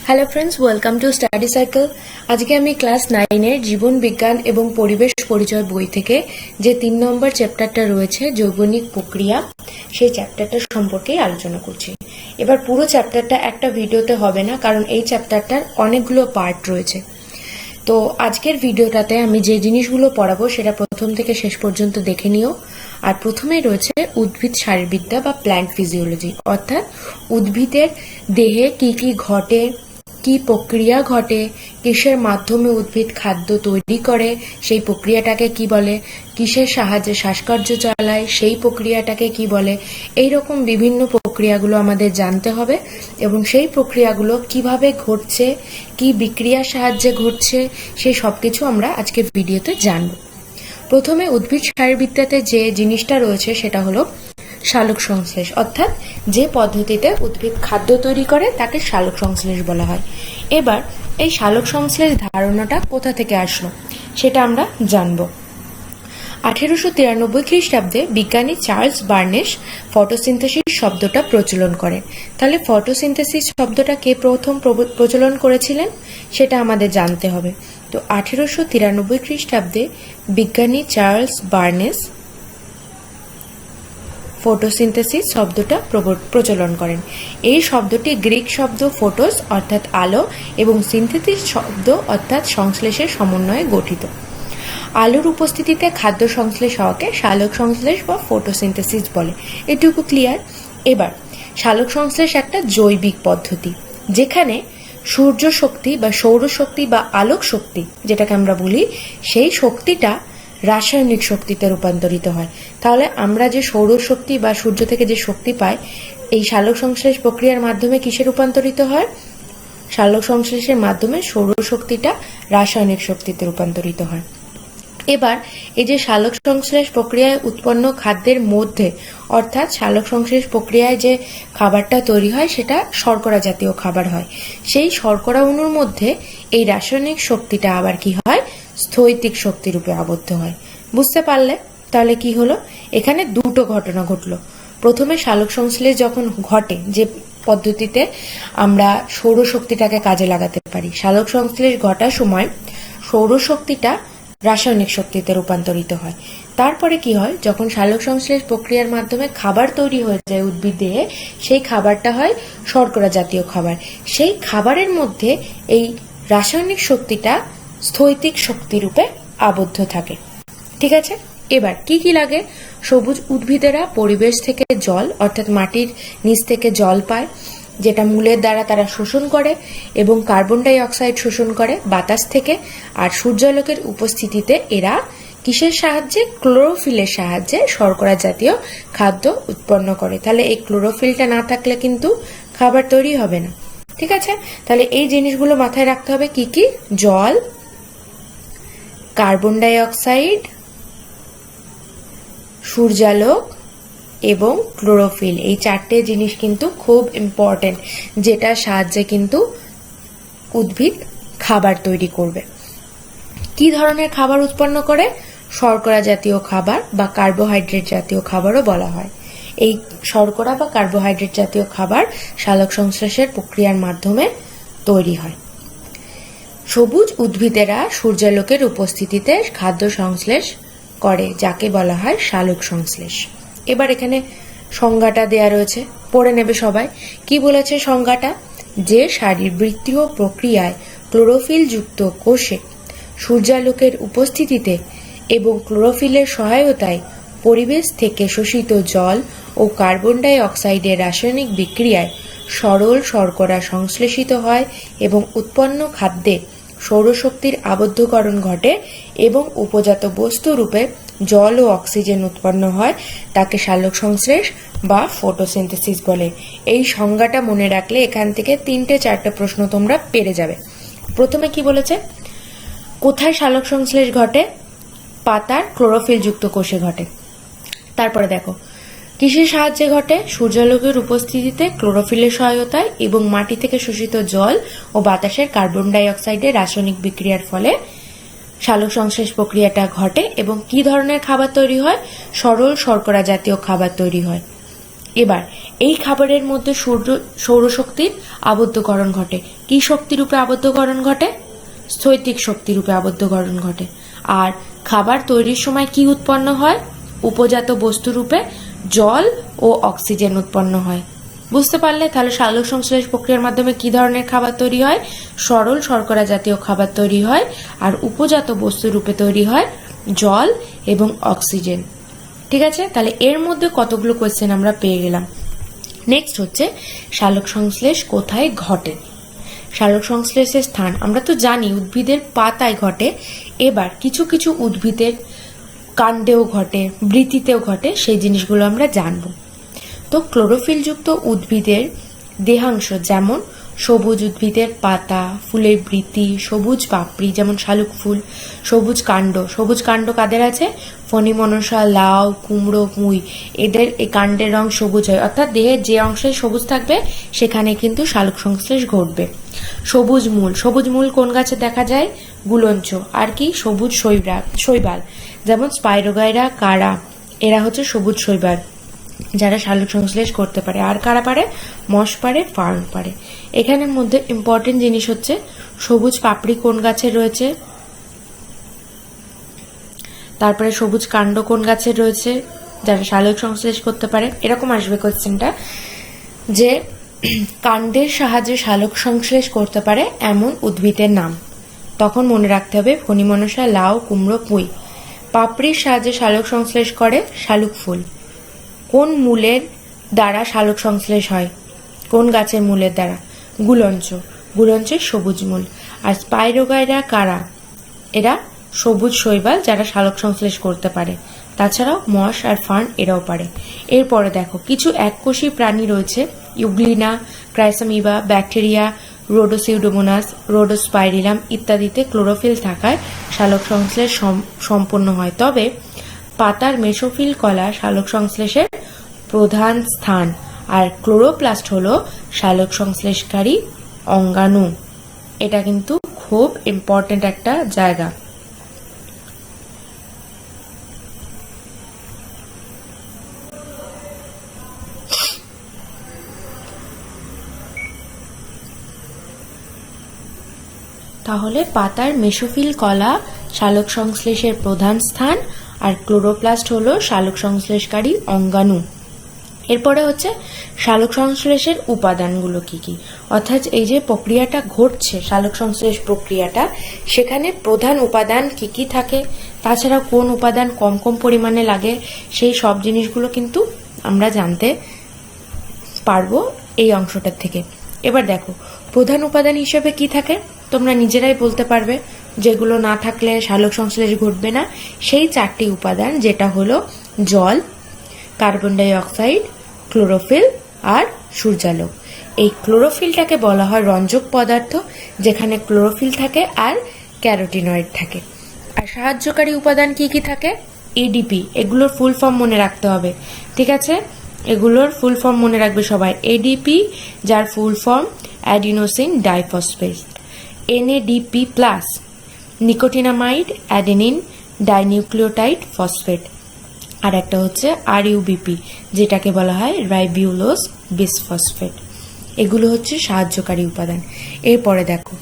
Hello friends, welcome to study circle. আজকে আমি class 9-এর জীবন বিজ্ঞান এবং পরিবেশ পরিচয় বই থেকে যে 3 নম্বর চ্যাপ্টারটা রয়েছে যৌগনিক প্রক্রিয়া, সেই চ্যাপ্টারটা সম্পর্কেই আলোচনা করছি। এবার পুরো চ্যাপ্টারটা একটা ভিডিওতে হবে না, কারণ এই চ্যাপ্টারটার অনেকগুলো পার্ট রয়েছে। তো আজকের ভিডিওটাতে আমি যে জিনিসগুলো পড়াবো সেটা প্রথম থেকে শেষ পর্যন্ত দেখে নিও। আর প্রথমেই রয়েছে উদ্ভিদ শারীরবিদ্যা বা প্ল্যান্ট ফিজিওলজি, অর্থাৎ উদ্ভিদের দেহে কি কি ঘটে, কি প্রক্রিয়া ঘটে, কিসের মাধ্যমে উদ্ভিদ খাদ্য তৈরি করে, সেই প্রক্রিয়াটাকে কি বলে, কিসের সাহায্যে শ্বাসকার্য চালায়, সেই প্রক্রিয়াটাকে কি বলে। এই রকম বিভিন্ন প্রক্রিয়াগুলো আমাদের জানতে হবে এবং সেই প্রক্রিয়াগুলো কিভাবে ঘটছে, কি বিক্রিয়ার সাহায্যে ঘটছে, সেই সবকিছু আমরা আজকে ভিডিওতে জানব। প্রথমে উদ্ভিদ শারীরবিদ্যাতে যে জিনিসটা রয়েছে সেটা হলো সালোক সংশ্লেষ, অর্থাৎ যে পদ্ধতিতে উদ্ভিদ খাদ্য তৈরি করে তাকে সালোক সংশ্লেষ বলা হয়। এবার এই সালোক সংশ্লেষ ধারণাটা কোথা থেকে আসলো সেটা আমরা জানব। 1893 খ্রিস্টাব্দে বিজ্ঞানী চার্লস বার্নেস ফটোসিনথেসিস শব্দটা প্রচলন করেন। তাহলে ফটোসিনথেসিস শব্দটা কে প্রথম প্রচলন করেছিলেন সেটা আমাদের জানতে হবে। তো 1893 খ্রিস্টাব্দে বিজ্ঞানী চার্লস বার্নেস ফটোসিনথেসিস শব্দটা প্রচলন করেন। এই শব্দটি গ্রিক শব্দ ফোটোস অর্থাৎ আলো এবং সিনথেসিস শব্দ অর্থাৎ সংশ্লেষের সমন্বয়ে গঠিত। আলোর উপস্থিতিতে খাদ্য সংশ্লেষ হওয়াকে সালোক সংশ্লেষ বা ফটোসিনথেসিস বলে। এটুকু ক্লিয়ার। এবার সালোক সংশ্লেষ একটা জৈবিক পদ্ধতি, যেখানে সূর্য শক্তি বা সৌরশক্তি বা আলোক শক্তি যেটাকে আমরা বলি, সেই শক্তিটা রাসায়নিক শক্তিতে রূপান্তরিত হয়। তাহলে আমরা যে সৌরশক্তি বা সূর্য থেকে যে শক্তি পাই, এই সালোক সংশ্লেষ প্রক্রিয়ার মাধ্যমে কিসে রূপান্তরিত হয়? সালোক সংশ্লেষের মাধ্যমে সৌরশক্তিটা রাসায়নিক শক্তিতে রূপান্তরিত হয়। এবার এই যে সালোক সংশ্লেষ প্রক্রিয়ায় উৎপন্ন খাদ্যের মধ্যে, অর্থাৎ সালোক সংশ্লেষ প্রক্রিয়ায় যে খাবারটা তৈরি হয় সেটা শর্করা জাতীয় খাবার হয়। সেই শর্করা অণুর মধ্যে এই রাসায়নিক শক্তিটা আবার কি হয়? স্থৈতিক শক্তি রূপে আবদ্ধ হয়। বুঝতে পারলে? তাহলে কি হলো? এখানে দুটো ঘটনা ঘটলো। প্রথমে সালোক সংশ্লেষ যখন ঘটে, যে পদ্ধতিতে আমরা সৌরশক্তিটাকে কাজে লাগাতে পারি, সালোক সংশ্লেষ ঘটার সময় সৌরশক্তিটা রাসায়নিক শক্তিতে রূপান্তরিত হয়। তারপরে কি হয়? যখন সালোক সংশ্লেষ প্রক্রিয়ার মাধ্যমে খাবার তৈরি হয়ে যায় উদ্ভিদ দেহে, সেই খাবারটা হয় শর্করা জাতীয় খাবার। সেই খাবারের মধ্যে এই রাসায়নিক শক্তিটা স্থৈতিক শক্তি রূপে আবদ্ধ থাকে। ঠিক আছে? এবার কি কি লাগে? সবুজ উদ্ভিদেরা পরিবেশ থেকে জল, অর্থাৎ মাটির নিচ থেকে জল পায়, যেটা মূলের দ্বারা তারা শোষণ করে, এবং কার্বন ডাই অক্সাইড শোষণ করে বাতাস থেকে। আর সূর্যালোকের উপস্থিতিতে এরা কিসের সাহায্যে? ক্লোরোফিলের সাহায্যে শর্করা জাতীয় খাদ্য উৎপন্ন করে। তাহলে এই ক্লোরোফিলটা না থাকলে কিন্তু খাবার তৈরি হবে না। ঠিক আছে? তাহলে এই জিনিসগুলো মাথায় রাখতে হবে। কি কি? জল, কার্বন ডাই অক্সাইড, সূর্যালোক এবং ক্লোরোফিল। এই চারটে জিনিস কিন্তু খুব ইম্পর্টেন্ট, যেটার সাহায্যে কিন্তু উদ্ভিদ খাবার তৈরি করবে। কি ধরনের খাবার উৎপন্ন করে? শর্করা জাতীয় খাবার বা কার্বোহাইড্রেট জাতীয় খাবারও বলা হয়। এই শর্করা বা কার্বোহাইড্রেট জাতীয় খাবার সালোক সংশ্লেষের প্রক্রিয়ার মাধ্যমে তৈরি হয়। সবুজ উদ্ভিদেরা সূর্যালোকের উপস্থিতিতে খাদ্য সংশ্লেষ করে, যাকে বলা হয় সালোক সংশ্লেষ। এবার এখানে সংজ্ঞাটা দেয়া রয়েছে, পড়ে নেবে সবাই। কি বলেছে সংজ্ঞাটা? যে শারীরবৃত্তীয় প্রক্রিয়ায় ক্লোরোফিল যুক্ত কোষে সূর্যালোকের উপস্থিতিতে এবং ক্লোরোফিলের সহায়তায় পরিবেশ থেকে শোষিত জল ও কার্বন ডাই অক্সাইডের রাসায়নিক বিক্রিয়ায় সরল শর্করা সংশ্লেষিত হয় এবং উৎপন্ন খাদ্যে সৌরশক্তির আবদ্ধকরণ ঘটে এবং উপজাত বস্তু রূপে জল ও অক্সিজেন উৎপন্ন হয়, তাকে সালোক সংশ্লেষ বা ফটোসিনথেসিস বলে। এই সংজ্ঞাটা মনে রাখলে এখান থেকে 3-4টে প্রশ্ন তোমরা পেরে যাবে। প্রথমে কি বলেছে? কোথায় সালোক সংশ্লেষ ঘটে? পাতার ক্লোরোফিল যুক্ত কোষে ঘটে। তারপরে দেখো কিসের সাহায্যে ঘটে? সূর্যালোকের উপস্থিতিতে ক্লোরোফিলের সহায়তায় এবং মাটি থেকে শোষিত জল ও বাতাসের কার্বন ডাই অক্সাইডের রাসায়নিক বিক্রিয়ার ফলে সালোক সংশ্লেষ প্রক্রিয়াটা ঘটে। এবং কি ধরনের খাবার তৈরি হয়? সরল শর্করা জাতীয় খাবার তৈরি হয়। এবার এই খাবারের মধ্যে সৌরশক্তির আবদ্ধকরণ ঘটে। কি শক্তিরূপে আবদ্ধকরণ ঘটে? স্থৈতিক শক্তিরূপে আবদ্ধকরণ ঘটে। আর খাবার তৈরির সময় কি উৎপন্ন হয়? উপজাত বস্তুরূপে জল ও অক্সিজেন উৎপন্ন হয়। বুঝতে পারলে? তাহলে সালোক সংশ্লেষ প্রক্রিয়ার মাধ্যমে কি ধরনের খাবার তৈরি হয়? সরল শর্করা জাতীয় খাবার তৈরি হয়, আর উপজাত বস্তু রূপে তৈরি হয় জল এবং অক্সিজেন। ঠিক আছে, তাহলে এর মধ্যে কতগুলো কোয়েশ্চেন আমরা পেয়ে গেলাম। নেক্সট হচ্ছে সালোক সংশ্লেষ কোথায় ঘটে। সালোক সংশ্লেষের স্থান আমরা তো জানি উদ্ভিদের পাতায় ঘটে, এবার কিছু কিছু উদ্ভিদের কাণ্ডেও ঘটে, বৃতিতেও ঘটে, সেই জিনিসগুলো আমরা জানবো। তো ক্লোরোফিলযুক্ত উদ্ভিদের দেহাংশ যেমন সবুজ উদ্ভিদের পাতা, ফুলের বৃতি, সবুজ পাপড়ি যেমন শালুক ফুল, সবুজ কাণ্ড কাদের আছে? ফণী, মনসা, লাউ, কুমড়ো, পুঁই, এদের এই কাণ্ডের রং সবুজ হয়, অর্থাৎ দেহের যে অংশে সবুজ থাকবে সেখানে কিন্তু সালোক সংশ্লেষ ঘটবে। সবুজ মূল কোন গাছে দেখা যায়? গুলঞ্চ। আর কি? সবুজ শৈবাল যেমন স্পাইরোগাইরা, কারা, এরা হচ্ছে সবুজ শৈবাল যারা সালোক সংশ্লেষ করতে পারে। আর কারা পারে? মশ পারে, ফার্ন পারে। এখানের মধ্যে ইম্পর্টেন্ট জিনিস হচ্ছে সবুজ পাপড়ি কোন গাছের রয়েছে, তারপরে সবুজ কাণ্ড কোন গাছের রয়েছে যারা সালোক সংশ্লেষ করতে পারে। এরকম আসবে কোশ্চেনটা যে কাণ্ডের সাহায্যে সালোক সংশ্লেষ করতে পারে এমন উদ্ভিদের নাম। তখন মনে রাখতে হবে ফণী, মনসা, লাউ, কুমড়ো, পুঁই। পাপড়ির সাহায্যে সালোক সংশ্লেষ করে শালুক ফুল। কোন মূলের দ্বারা সালোক সংশ্লেষ হয়? কোন গাছের মূলের দ্বারা? গুলঞ্চের সবুজ মূল। আর স্পাইরোগাইরা কারা? এরা সবুজ শৈবাল যারা সালোক সংশ্লেষ করতে পারে। তাছাড়াও মশ আর ফার্ন এরাও পারে। এরপরে দেখো কিছু এককোষী প্রাণী রয়েছে, ইউগ্লিনা, ক্রাইসামিবা, ব্যাকটেরিয়া, রোডোসিউডোমোনাস, রোডোস্পাইরিলাম ইত্যাদিতে ক্লোরোফিল থাকায় সালোক সংশ্লেষ সম্পন্ন হয়। তবে পাতার মেসোফিল কলা সালোক সংশ্লেষের প্রধান স্থান, আর ক্লোরোপ্লাস্ট হলো সালোক সংশ্লেষকারী অঙ্গাণু। এটা কিন্তু খুব ইম্পর্টেন্ট একটা জায়গা। তাহলে পাতার মেসোফিল কলা সালোক সংশ্লেষের প্রধান স্থান, আর ক্লোরোপ্লাস্ট হলো সালোক সংশ্লেষকারী অঙ্গাণু। এরপরে হচ্ছে সালোক সংশ্লেষের উপাদানগুলো কি কি, অর্থাৎ এই যে প্রক্রিয়াটা ঘটছে সালোক সংশ্লেষ প্রক্রিয়াটা, সেখানে প্রধান উপাদান কি কি থাকে, তাছাড়া কোন উপাদান কম কম পরিমাণে লাগে, সেই সব জিনিসগুলো কিন্তু আমরা জানতে পারবো এই অংশটার থেকে। এবার দেখো প্রধান উপাদান হিসেবে কি থাকে, তোমরা নিজেরাই বলতে পারবে, যেগুলো না থাকলে সালোক সংশ্লেষ ঘটবে না। সেই 4টি উপাদান, যেটা হলো জল, কার্বন ডাই অক্সাইড, ক্লোরোফিল আর সূর্যালোক। এই ক্লোরোফিলটাকে বলা হয় রঞ্জক পদার্থ, যেখানে ক্লোরোফিল থাকে আর ক্যারোটিনয়েড থাকে। আর সাহায্যকারী উপাদান কি কি থাকে? এডিপি। এগুলোর ফুল ফর্ম মনে রাখতে হবে, ঠিক আছে? এগুলোর ফুল ফর্ম মনে রাখবে সবাই। এডিপি, যার full form adenosine diphosphate. NADP plus, nicotinamide, adenine dinucleotide phosphate. আর একটা হচ্ছে আরইউবিপি, যেটাকে বলা হয় রাইবিউলোজ বিসফসফেট। এগুলো হচ্ছে সাহায্যকারী উপাদান। এরপরে দেখো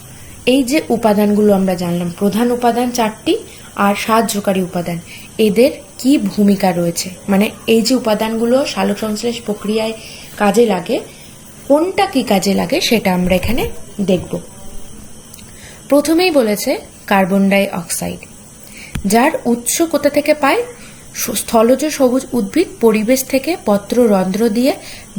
এই যে উপাদানগুলো আমরা জানলাম, প্রধান উপাদান 4টি আর সাহায্যকারী উপাদান, এদের কি ভূমিকা রয়েছে, মানে এই যে উপাদানগুলো সালোক সংশ্লেষ প্রক্রিয়ায় কাজে লাগে, কোনটা কি কাজে লাগে সেটা আমরা এখানে দেখব। প্রথমেই বলেছে কার্বন ডাই অক্সাইড, যার উৎস কোথা থেকে পায়? স্থলজ সবুজ উদ্ভিদ পরিবেশ থেকে পত্ররন্ধ্র দিয়ে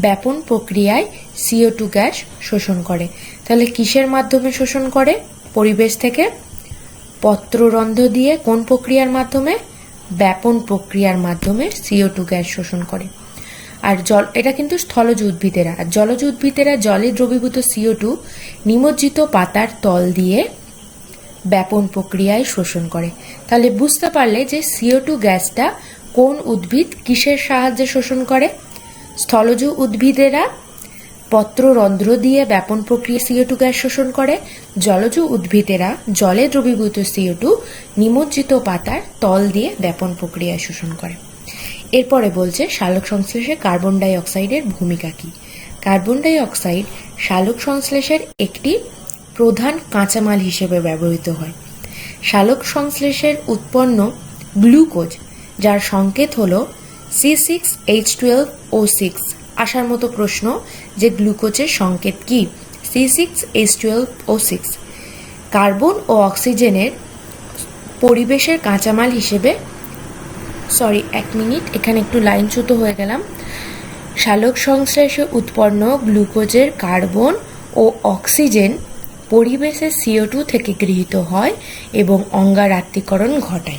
ব্যাপন প্রক্রিয়ায় CO2 গ্যাস শোষণ করে। তাহলে কিসের মাধ্যমে শোষণ করে? পরিবেশ থেকে পত্ররন্ধ্র দিয়ে। কোন প্রক্রিয়ার মাধ্যমে? ব্যাপন প্রক্রিয়ার মাধ্যমে CO2 গ্যাস শোষণ করে। আর জল, এটা কিন্তু স্থলজ উদ্ভিদেরা। আর জলজ উদ্ভিদেরা জলে দ্রবীভূত CO2 নিমজ্জিত পাতার তল দিয়ে ব্যাপন প্রক্রিয়ায় শোষণ করে। তাহলে বুঝতে পারলে যে CO2 গ্যাসটা কোন উদ্ভিদ কিসের সাহায্যে শোষণ করে? স্থলজ উদ্ভিদেরা পত্ররন্ধ্র দিয়ে ব্যাপন প্রক্রিয়া CO2 গ্যাস শোষণ করে। জলজ উদ্ভিদেরা জলে দ্রবীভূত CO2 নিমজ্জিত পাতার তল দিয়ে ব্যাপন প্রক্রিয়ায় শোষণ করে। এরপরে বলছে সালোক সংশ্লেষে কার্বন ডাই অক্সাইডের ভূমিকা কি। কার্বন ডাই অক্সাইড সালোক সংশ্লেষের একটি প্রধান কাঁচামাল হিসেবে ব্যবহৃত হয়। সালোক সংশ্লেষের উৎপন্ন গ্লুকোজ, যার সংকেত হল C6H12O6। আসার মতো প্রশ্ন যে গ্লুকোজের সংকেত কি, C6H12O6। কার্বন ও অক্সিজেনের পরিবেশের কাঁচামাল হিসেবে, এক মিনিট, এখানে একটু লাইনচ্যুত হয়ে গেলাম। সালোক সংশ্লেষে উৎপন্ন গ্লুকোজের কার্বন ও অক্সিজেন পরিবেশের CO2 থেকে গৃহীত হয় এবং অঙ্গারাত্মীকরণ ঘটায়।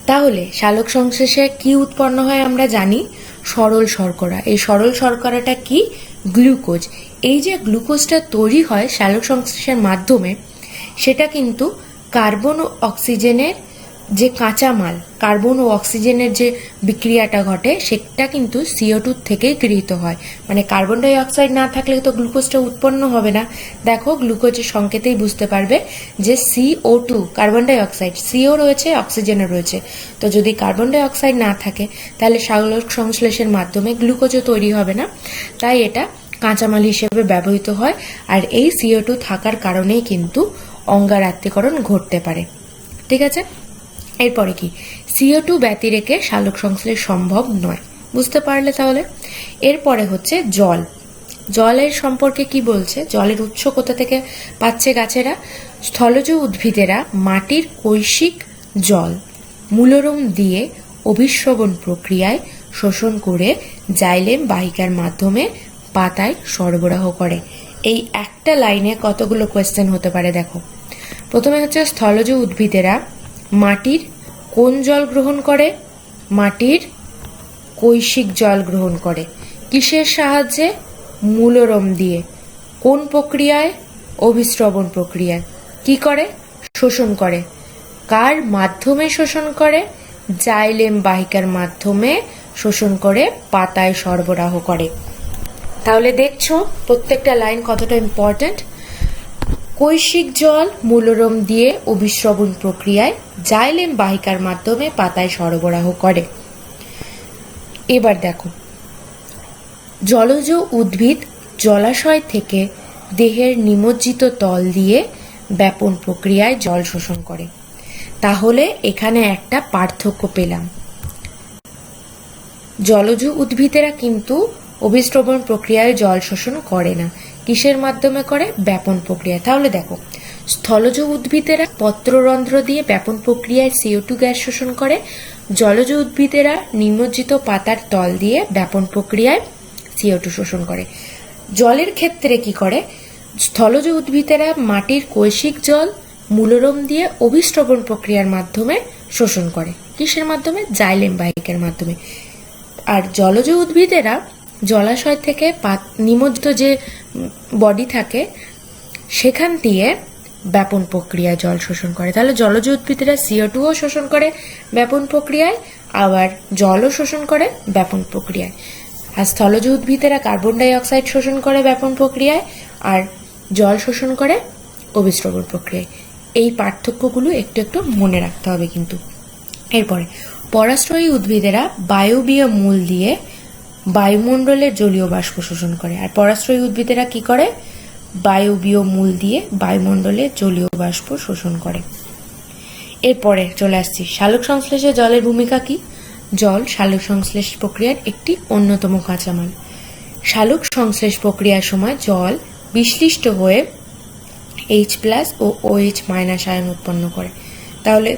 তাহলে সালোক সংশ্লেষে কি উৎপন্ন হয় আমরা জানি, সরল শর্করা। এই সরল শর্করাটা কি, গ্লুকোজ। এই যে গ্লুকোজটা তৈরি হয় সালোক সংশ্লেষের মাধ্যমে, সেটা কিন্তু কার্বন ও অক্সিজেনের যে কাঁচামাল, কার্বন ও অক্সিজেনের যে বিক্রিয়াটা ঘটে, সেটা কিন্তু CO2 থেকেই গৃহীত হয়। মানে কার্বন ডাই অক্সাইড না থাকলে তো গ্লুকোজটা উৎপন্ন হবে না। দেখো গ্লুকোজের সংকেতেই বুঝতে পারবে যে CO2 carbon die oxide, CO রয়েছে, অক্সিজেনও রয়েছে। তো যদি কার্বন ডাই অক্সাইড না থাকে তাহলে সালোক সংশ্লেষের মাধ্যমে গ্লুকোজও তৈরি হবে না। তাই এটা কাঁচামাল হিসেবে ব্যবহৃত হয়। আর এই CO2 থাকার কারণেই কিন্তু অঙ্গারাত্মীকরণ ঘটতে পারে। ঠিক আছে, এরপরে কি, CO2 ব্যতিরেকে সালোক সংশ্লেষ সম্ভব নয়। বুঝতে পারলে তাহলে? এরপরে হচ্ছে জল। জলের সম্পর্কে কি বলছে, জলের উৎস কোথা থেকে পাচ্ছে গাছেরা? স্থলজ উদ্ভিদেরা মাটির কৈশিক জল মূলরম দিয়ে অভিস্রবণ প্রক্রিয়ায় শোষণ করে জাইলেম বাহিকার মাধ্যমে পাতায় সরবরাহ করে। এই একটা লাইনে কতগুলো কোয়েশ্চেন হতে পারে দেখো। প্রথমে হচ্ছে স্থলজ উদ্ভিদেরা মাটির কোন জল গ্রহণ করে? মাটির কৈশিক জল গ্রহণ করে। কিসের সাহায্যে? মূলরম দিয়ে। কোন প্রক্রিয়ায়? অভিস্রবণ প্রক্রিয়ায়। কি করে? শোষণ করে। কার মাধ্যমে শোষণ করে? জাইলেম বাহিকার মাধ্যমে শোষণ করে পাতায় সরবরাহ করে। তাহলে দেখছো প্রত্যেকটা লাইন কতটা ইম্পর্টেন্ট। কৈশিক জল মূলরম দিয়ে অভিস্রবণ প্রক্রিয়ায় জাইলেম বাহিকার মাধ্যমে পাতায় সরবরাহ করে। এবার দেখো, জলজ উদ্ভিদ জলাশয় থেকে দেহের নিমজ্জিত তল দিয়ে ব্যাপন প্রক্রিয়ায় জল শোষণ করে। তাহলে এখানে একটা পার্থক্য পেলাম। জলজ উদ্ভিদেরা কিন্তু অভিস্রবণ প্রক্রিয়ায় জল শোষণ করে না। কিসের মাধ্যমে করে? ব্যাপন প্রক্রিয়ায়। তাহলে দেখো, স্থলজ উদ্ভিদেরা পত্ররন্ধ্র দিয়ে ব্যাপন প্রক্রিয়ায় CO2 গ্যাস শোষণ করে। জলজ উদ্ভিদেরা নিমজ্জিত পাতার তল দিয়ে ব্যাপন প্রক্রিয়ায় CO2 শোষণ করে। জলের ক্ষেত্রে কি করে? স্থলজ উদ্ভিদেরা মাটির কৈশিক জল মূলরম দিয়ে অভিস্রবণ প্রক্রিয়ার মাধ্যমে শোষণ করে। কিসের মাধ্যমে? জাইলেম বাহিকার মাধ্যমে। আর জলজ উদ্ভিদেরা জলাশয় থেকে নিমজ্জিত যে বডি থাকে সেখান দিয়ে ব্যাপন প্রক্রিয়ায় জল শোষণ করে। তাহলে জলজ উদ্ভিদেরা CO2ও শোষণ করে ব্যাপন প্রক্রিয়ায়, আবার জলও শোষণ করে ব্যাপন প্রক্রিয়ায়। আর স্থলজ উদ্ভিদেরা কার্বন ডাই অক্সাইড শোষণ করে ব্যাপন প্রক্রিয়ায়, আর জল শোষণ করে অভিস্রবণ প্রক্রিয়ায়। এই পার্থক্যগুলো একটু একটু মনে রাখতে হবে কিন্তু। এরপরে পরাশ্রয়ী উদ্ভিদেরা বায়বীয় মূল দিয়ে বায়ুমণ্ডলের জলীয় বাষ্প শোষণ করে। আর পরাশ্রয়ী উদ্ভিদেরা কি করে? বায়বীয় মূল দিয়ে বায়ুমণ্ডলের জলীয় বাষ্প শোষণ করে। এরপরে চলে আসছি সালোক সংশ্লেষে জলের ভূমিকা কি। জল সালোক সংশ্লেষ প্রক্রিয়ার একটি অন্যতম কাঁচামাল। সালোক সংশ্লেষ প্রক্রিয়ার সময় জল বিশ্লিষ্ট হয়ে H+ ও OH- আয়ন উৎপন্ন করে। তাহলে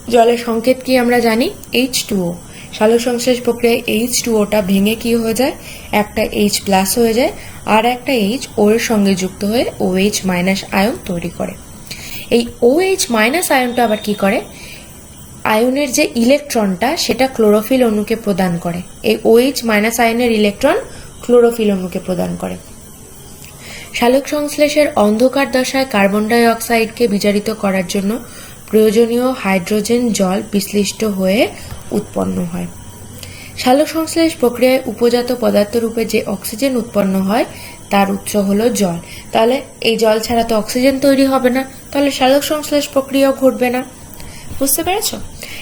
জলের সংকেত কি আমরা জানি? H2O। সালোক সংশ্লেষ প্রক্রিয়ায় H2O-টা ভেঙে কি হয়ে যায়? একটা H+ হয়ে যায়, আর একটা H O এর সঙ্গে যুক্ত হয়ে OH- আয়ন তৈরি করে। এই OH- আয়নটা আবার কি করে? আয়নের যে ইলেকট্রনটা সেটা ক্লোরোফিল অণুকে প্রদান করে। এই OH- আয়নের ইলেকট্রন ক্লোরোফিল অণুকে প্রদান করে। সালোক সংশ্লেষের অন্ধকার দশায় কার্বন ডাই অক্সাইডকে বিজারিত করার জন্য প্রয়োজনীয় হাইড্রোজেন জল বিশ্লিষ্ট হয়ে উৎপন্ন হয়। সালোক সংশ্লেষ প্রক্রিয়ায় উপজাত পদার্থ রূপে যে অক্সিজেন উৎপন্ন হয় তার উৎস হলো জল। তাহলে এই জল ছাড়া তো অক্সিজেন তৈরি হবে না, তাহলে সালোক সংশ্লেষ প্রক্রিয়াও ঘটবে না। বুঝতে পেরেছ?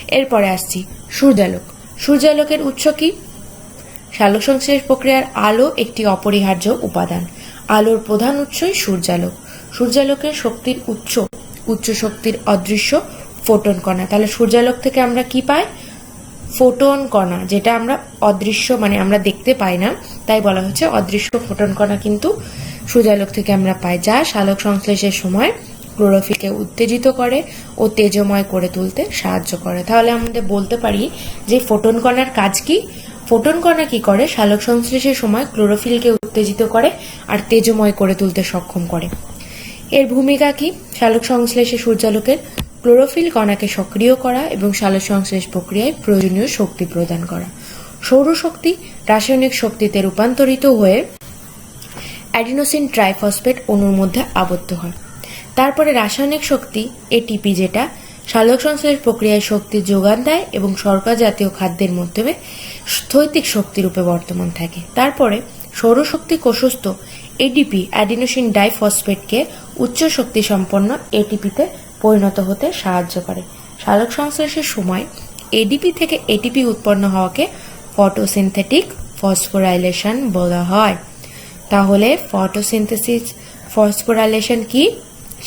এরপরে আসছি সূর্যালোক। সূর্যালোকের উৎস কি? সালোকসংশ্লেষ প্রক্রিয়ার আলো একটি অপরিহার্য উপাদান। আলোর প্রধান উৎসই সূর্যালোক। সূর্যালোকের শক্তির উচ্চ শক্তির অদৃশ্য ফোটন কণা। তাহলে সূর্যালোক থেকে আমরা কি পাই? ফোটন কণা, যেটা আমরা অদৃশ্য, মানে আমরা দেখতে পাই না, তাই বলা হচ্ছে অদৃশ্য ফোটন কণা কিন্তু সূর্যালোক থেকে আমরা পাই, যা সালোক সংশ্লেষের সময় ক্লোরোফিলকে উত্তেজিত করে ও তেজময় করে তুলতে সাহায্য করে। তাহলে আমাদের বলতে পারি যে ফোটন কণার কাজ কি? ফোটন কণা কি করে? সালোক সংশ্লেষের সময় ক্লোরোফিলকে উত্তেজিত করে আর তেজময় করে তুলতে সক্ষম করে। এর ভূমিকা কি সালোক সংশ্লেষে সূর্যালোকের? ক্লোরোফিল কণাকে সক্রিয় করা এবং সালোক সংশ্লেষ প্রক্রিয়ায় প্রয়োজনীয় শক্তি প্রদান করা। সৌরশক্তি রাসায়নিক শক্তিতে রূপান্তরিত হয়ে অ্যাডিনোসিন ট্রাইফসফেট অণুর মধ্যে আবদ্ধ হয়। তারপরে রাসায়নিক শক্তি এটিপি, যেটা সালোক সংশ্লেষ প্রক্রিয়ায় শক্তির যোগান দেয় এবং শর্করা জাতীয় খাদ্যের মাধ্যমে স্থৈতিক শক্তি রূপে বর্তমান থাকে। তারপরে সৌরশক্তি কোষস্থ এডিপি অ্যাডিনোসিন ডাইফসফেটকে উচ্চ শক্তি সম্পন্ন এটিপিতে পরিণত হতে সাহায্য করে। সালোক সংশ্লেষের সময় এডিপি থেকে এটিপি উৎপন্ন হওয়াকে ফটোসিনথেটিক ফসফোরাইলেশন বলা হয়। তাহলে ফটোসিনথেসিস ফসফোরাইলেশন কি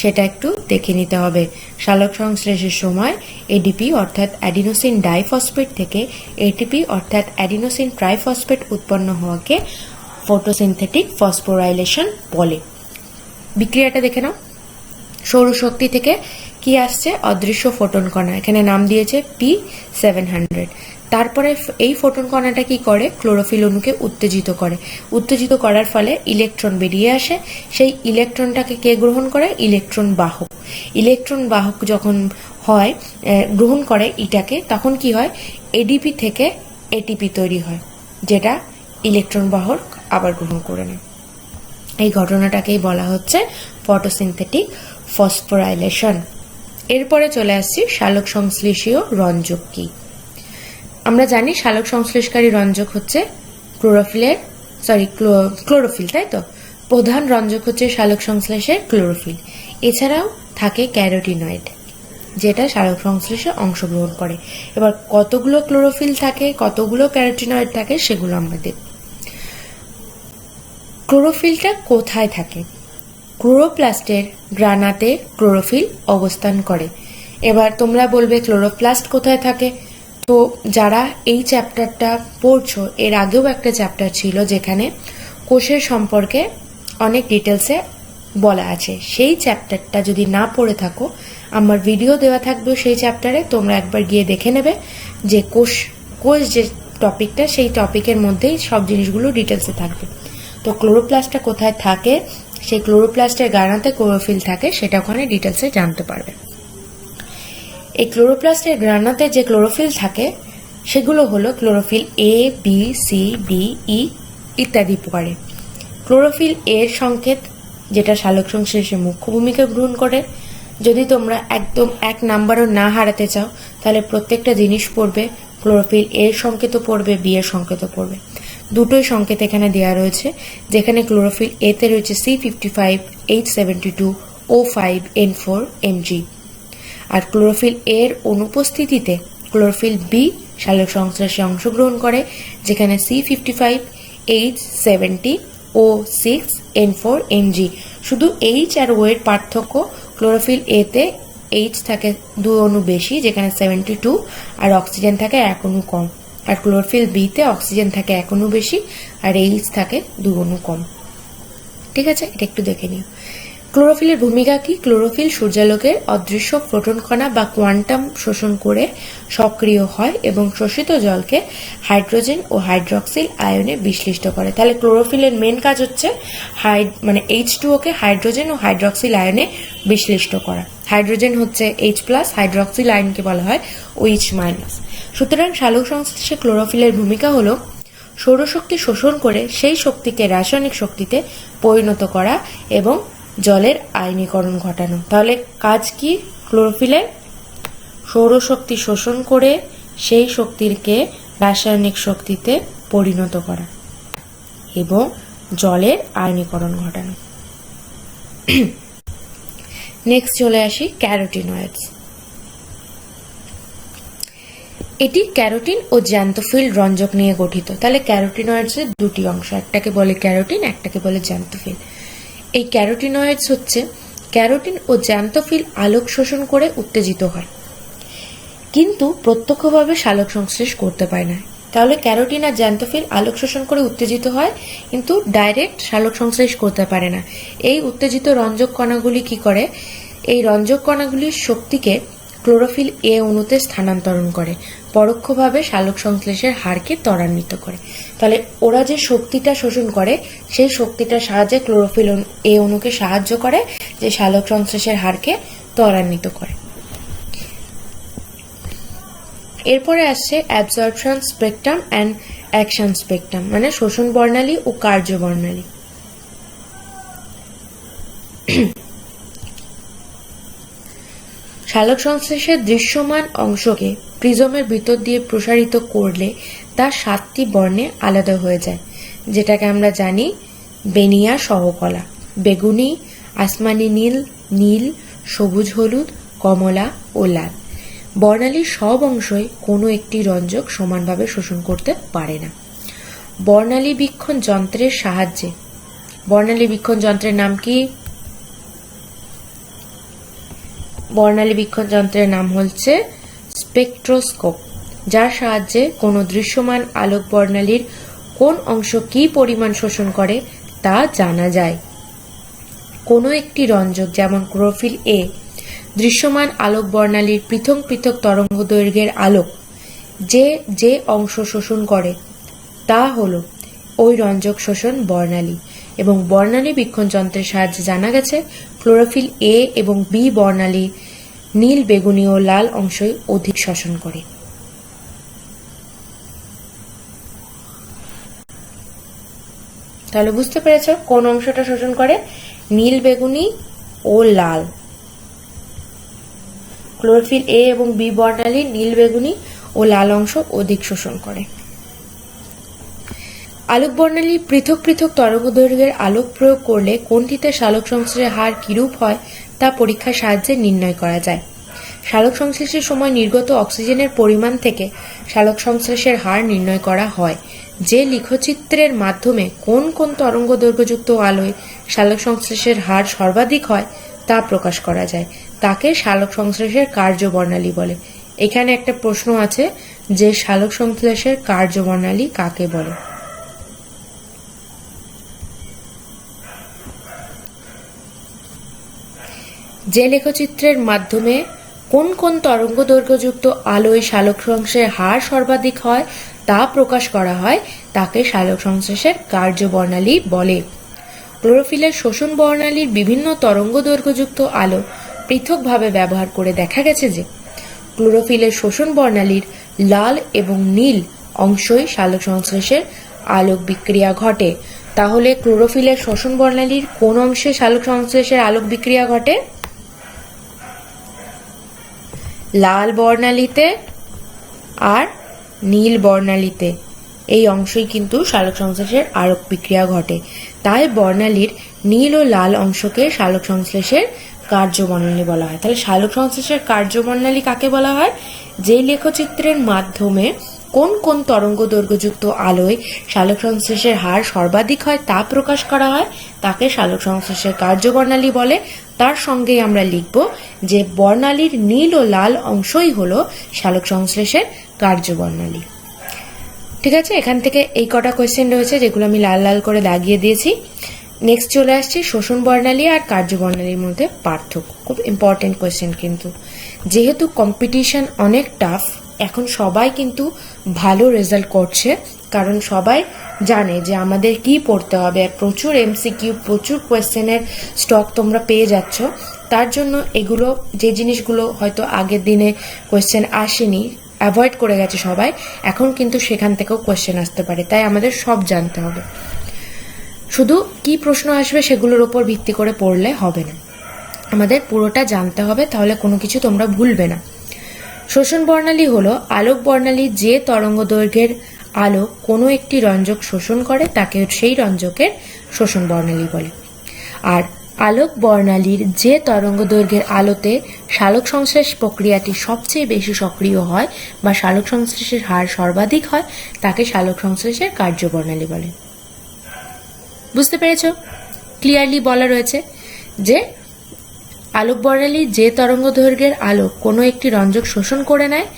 সেটা একটু দেখে নিতে হবে। সালোক সংশ্লেষের সময় এডিপি অর্থাৎ অ্যাডিনোসিন ডাইফসফেট থেকে এটিপি অর্থাৎ অ্যাডিনোসিন ট্রাইফসফেট উৎপন্ন হওয়াকে ফটোসিনথেটিক ফসফোরাইলেশন বলে। বিক্রিয়াটা দেখে নাও। সৌরশক্তি থেকে কি আসছে? অদৃশ্য ফোটন কণা, এখানে নাম দিয়েছে P700। তারপরে এই ফোটন কণাটা কি করে? ক্লোরোফিল অণুকে উত্তেজিত করে। উত্তেজিত করার ফলে ইলেকট্রন বেরিয়ে আসে। সেই ইলেকট্রনটাকে কে গ্রহণ করে? ইলেকট্রন বাহক। ইলেকট্রন বাহক যখন হয়, গ্রহণ করে এটাকে, তখন কি হয়? এডিপি থেকে এটিপি তৈরি হয়, যেটা ইলেকট্রন বাহক আবার গ্রহণ করে নেয়। এই ঘটনাটাকেই বলা হচ্ছে ফটোসিনথেটিক ফসফোরাইলেশন। এরপরে চলে আসছি সালোক সংশ্লেষীয় রঞ্জক কি। আমরা জানি সালোক সংশ্লেষকারী রঞ্জক হচ্ছে ক্লোরোফিল, তাই তো? প্রধান রঞ্জক হচ্ছে সালোক সংশ্লেষের ক্লোরোফিল। এছাড়াও থাকে ক্যারোটিনয়েড, যেটা সালোক সংশ্লেষে অংশগ্রহণ করে। এবার কতগুলো ক্লোরোফিল থাকে, কতগুলো ক্যারোটিনয়েড থাকে, সেগুলো আমরা দেখব। ক্লোরোফিলটা কোথায় থাকে? ক্লোরোপ্লাস্টের গ্রানাতে ক্লোরোফিল অবস্থান করে। এবার তোমরা বলবে ক্লোরোপ্লাস্ট কোথায় থাকে? তো যারা এই চ্যাপ্টারটা পড়ছো, এর আগেও একটা চ্যাপ্টার ছিল যেখানে কোষের সম্পর্কে অনেক ডিটেলসে বলা আছে। সেই চ্যাপ্টারটা যদি না পড়ে থাকো, আমার ভিডিও দেওয়া থাকবে সেই চ্যাপ্টারে, তোমরা একবার গিয়ে দেখে নেবে যে কোষ যে টপিকটা, সেই টপিকের মধ্যেই সব জিনিসগুলো ডিটেলসে থাকবে। তো ক্লোরোপ্লাস্টটা কোথায় থাকে, সেই ক্লোরোপ্লাস্টের গানাতে ক্লোরোফিল থাকে, সেটা ওখানে ডিটেলসে জানতে পারবে। এই ক্লোরোপ্লাস্টের গ্রানাতে যে ক্লোরোফিল থাকে সেগুলো হলো chlorophyll A, B, C, D, E ইত্যাদি প্রকারে। ক্লোরোফিল এর সংকেত, যেটা সালোক সংশ্লেষে মুখ্য ভূমিকা গ্রহণ করে। যদি তোমরা একদম এক নাম্বারও না হারাতে চাও, তাহলে প্রত্যেকটা জিনিস পড়বে। ক্লোরোফিল এর সংকেতও পড়বে, বি এর সংকেতও পড়বে। দুটোই সংকেত এখানে দেওয়া রয়েছে, যেখানে ক্লোরোফিল এ তে রয়েছে C55, H72, O5, N4, Mg। আর ক্লোরোফিল এর অনুপস্থিতিতে ক্লোরোফিল বি সালোক সংশ্লেষে অংশগ্রহণ করে, যেখানে C55, H70, O6, N4, Mg। শুধু H আর O এর পার্থক্য, ক্লোরোফিল এ তে H থাকে 2 অণু বেশি, যেখানে 72, আর অক্সিজেন থাকে 1 অণু কম। আর ক্লোরোফিল বি তে অক্সিজেন থাকে 1 অণু বেশি আর H থাকে 2 অণু কম। ঠিক আছে, এটা একটু দেখে নিও। ক্লোরোফিলের ভূমিকা কি? ক্লোরোফিল সূর্যালোকের অদৃশ্য ফোটন কণা বা কোয়ান্টাম শোষণ করে সক্রিয় হয় এবং শোষিত জলকে হাইড্রোজেন ও হাইড্রক্সিল আয়নে বিশ্লিষ্ট করে। তাহলে ক্লোরোফিলের মেন কাজ হচ্ছে H2O কে হাইড্রোজেন ও হাইড্রক্সিল আয়নে বিশ্লিষ্ট করা। হাইড্রোজেন হচ্ছে H+, হাইড্রক্সিল আয়নকে বলা হয় OH-। সুতরাং সালোক সংশ্লেষে ক্লোরোফিলের ভূমিকা হলো সৌরশক্তি শোষণ করে সেই শক্তিকে রাসায়নিক শক্তিতে পরিণত করা এবং জলের আয়নীকরণ ঘটানো। তাহলে কাজ কি ক্লোরোফিলের? সৌরশক্তি শোষণ করে সেই শক্তিকে রাসায়নিক শক্তিতে পরিণত করা এবং জলের আয়নীকরণ ঘটানো। নেক্সট চলে আসি ক্যারোটিনয়েডস। এটি ক্যারোটিন ও জ্যান্থোফিল রঞ্জক নিয়ে গঠিত। তাহলে ক্যারোটিনয়েডসের দুটি অংশ, একটাকে বলে ক্যারোটিন, একটাকে বলে জ্যান্থোফিল। এই ক্যারোটিনয়েডস হচ্ছে ক্যারোটিন ও জ্যান্থোফিল আলোক শোষণ করে উত্তেজিত হয়, কিন্তু প্রত্যক্ষভাবে সালোক সংশ্লেষ করতে পারে না। তাহলে ক্যারোটিন আর জ্যান্থোফিল আলোক শোষণ করে উত্তেজিত হয়, কিন্তু ডাইরেক্ট সালোক সংশ্লেষ করতে পারে না। এই উত্তেজিত রঞ্জক কণাগুলি কি করে? এই রঞ্জক কণাগুলির শক্তিকে ক্লোরোফিল এ অণুতে স্থানান্তরণ করে, পরোক্ষভাবে সালোক সংশ্লেষের হারকে ত্বরান্বিত করে। তাহলে ওরা যে শক্তিটা শোষণ করে, সেই শক্তিটার সাহায্যে ক্লোরোফিল এ অণুকে সাহায্য করে যে সালোক সংশ্লেষের হারকে ত্বরান্বিত করে। এরপরে আসছে absorption spectrum and action spectrum, মানে শোষণ বর্ণালী ও কার্য বর্ণালী। সালোক সংশ্লেষের দৃশ্যমান অংশকে প্রিজমের ভিতর দিয়ে প্রসারিত করলে তা 7টি বর্ণে আলাদা হয়ে যায়, যেটাকে আমরা জানি বেনিয়া সহকলা: বেগুনি, আসমানি নীল, নীল, সবুজ হলুদ, কমলা ও লাল। বর্ণালীর সব অংশই কোনো একটি রঞ্জক সমানভাবে শোষণ করতে পারে না। বর্ণালী বীক্ষণ যন্ত্রের সাহায্যে, বর্ণালী বীক্ষণ যন্ত্রের নাম কি? বর্ণালী বীক্ষণ যন্ত্রের নাম হচ্ছে স্পেকট্রোস্কোপ, যার সাহায্যে কোনো দৃশ্যমান আলোক বর্ণালীর কোন অংশ কি পরিমাণ শোষণ করে তা জানা যায়। কোনো একটি রঞ্জক যেমন ক্লোরোফিল এ দৃশ্যমান আলোক বর্ণালীর পৃথক পৃথক তরঙ্গ দৈর্ঘ্যের আলোক যে অংশ শোষণ করে তা হলো ওই রঞ্জক শোষণ বর্ণালী। এবং বর্ণালী বীক্ষণ যন্ত্রের সাহায্যে জানা গেছে ক্লোরোফিল এ এবং বি বর্ণালী নীল, বেগুনি ও লাল অংশই অধিক শোষণ করে। তাহলে বুঝতে পেরেছ কোন অংশটা শোষণ করে? নীল, বেগুনি ও লাল। ক্লোরোফিল এ এবং বি বর্ণালী নীল, বেগুনি ও লাল অংশ অধিক শোষণ করে। আলোক বর্ণালীর পৃথক পৃথক তরঙ্গ দৈর্ঘ্যের আলোক প্রয়োগ করলে কোনটিতে সালোক সংশ্লেষের হার কিরূপ হয় তা পরীক্ষার সাহায্যে নির্ণয় করা যায়। সালোক সংশ্লেষের সময় নির্গত অক্সিজেনের পরিমাণ থেকে সালোক সংশ্লেষের হার নির্ণয় করা হয়। যে লিখচিত্রের মাধ্যমে কোন কোন তরঙ্গ দৈর্ঘ্যযুক্ত আলোয় সালোক সংশ্লেষের হার সর্বাধিক হয় তা প্রকাশ করা যায়, তাকে সালোক সংশ্লেষের কার্যবর্ণালী বলে। এখানে একটা প্রশ্ন আছে যে সালোক সংশ্লেষের কার্যবর্ণালী কাকে বলে? যে লেখচিত্রের মাধ্যমে কোন কোন তরঙ্গ দৈর্ঘ্যযুক্ত আলোয় সালোক সংশ্লেষের হার সর্বাধিক হয় তা প্রকাশ করা হয়, তাকে সালোক সংশ্লেষের কার্যবর্ণালী বলে। ক্লোরোফিলের শোষণ বর্ণালীর বিভিন্ন তরঙ্গ দৈর্ঘ্যযুক্ত আলো পৃথকভাবে ব্যবহার করে দেখা গেছে যে ক্লোরোফিলের শোষণ বর্ণালীর লাল এবং নীল অংশই সালোক সংশ্লেষের আলোক বিক্রিয়া ঘটে। তাহলে ক্লোরোফিলের শোষণ বর্ণালীর কোন অংশে সালোক সংশ্লেষের আলোক বিক্রিয়া ঘটে? লাল বর্ণালীতে আর নীল বর্ণালীতে। এই অংশই কিন্তু সালোক সংশ্লেষের আলোক বিক্রিয়া ঘটে। তাই বর্ণালীর নীল ও লাল অংশকে সালোক সংশ্লেষের কার্যবর্ণালী বলা হয়। তাহলে সালোক সংশ্লেষের কার্যবর্ণালী কাকে বলা হয়? যে লেখচিত্রের মাধ্যমে কোন কোন তরঙ্গ দৈর্ঘ্যযুক্ত আলোয় সালোক সংশ্লেষের হার সর্বাধিক হয় তা প্রকাশ করা হয়, তাকে সালোক সংশ্লেষের কার্যবর্ণালী বলে। তার সঙ্গেই আমরা লিখব যে বর্ণালীর নীল ও লাল অংশই হলো সালোক সংশ্লেষের কার্যবর্ণালী। ঠিক আছে, এখান থেকে এই কটা কোয়েশ্চেন রয়েছে যেগুলো আমি লাল লাল করে দাগিয়ে দিয়েছি। নেক্সট চলে আসছে শোষণ বর্ণালী আর কার্যবর্ণালীর মধ্যে পার্থক্য। খুব ইম্পর্টেন্ট কোয়েশ্চেন কিন্তু। যেহেতু কম্পিটিশন অনেক টাফ, এখন সবাই কিন্তু ভালো রেজাল্ট করছে, কারণ সবাই জানে যে আমাদের কি পড়তে হবে। প্রচুর এমসিকিউ, প্রচুর কোয়েশ্চেনের স্টক তোমরা পেয়ে যাচ্ছ। তার জন্য এগুলো, যে জিনিসগুলো হয়তো আগের দিনে কোয়েশ্চেন আসেনি, অ্যাভয়েড করে গেছে সবাই, এখন কিন্তু সেখান থেকেও কোয়েশ্চেন আসতে পারে। তাই আমাদের সব জানতে হবে। শুধু কি প্রশ্ন আসবে সেগুলোর উপর ভিত্তি করে পড়লে হবে না, আমাদের পুরোটা জানতে হবে, তাহলে কোনো কিছু তোমরা ভুলবে না। শোষণ বর্ণালী হলো আলোক বর্ণালী যে তরঙ্গ দৈর্ঘ্যের আলো কোনো একটি রঞ্জক শোষণ করে তাকে সেই রঞ্জকের শোষণ বর্ণালী বলে। আর আলোক বর্ণালীর যে তরঙ্গদৈর্ঘ্যের আলোতে সালোক সংশ্লেষ প্রক্রিয়াটি সবচেয়ে বেশি সক্রিয় হয় বা সালোক সংশ্লেষের হার সর্বাধিক হয় তাকে সালোক সংশ্লেষের কার্যবর্ণালী বলে। বুঝতে পেরেছ? ক্লিয়ারলি বলা রয়েছে যে আলোক বর্ণালীর যে তরঙ্গদৈর্ঘ্যের আলো কোনো একটি রঞ্জক শোষণ করে নেয়,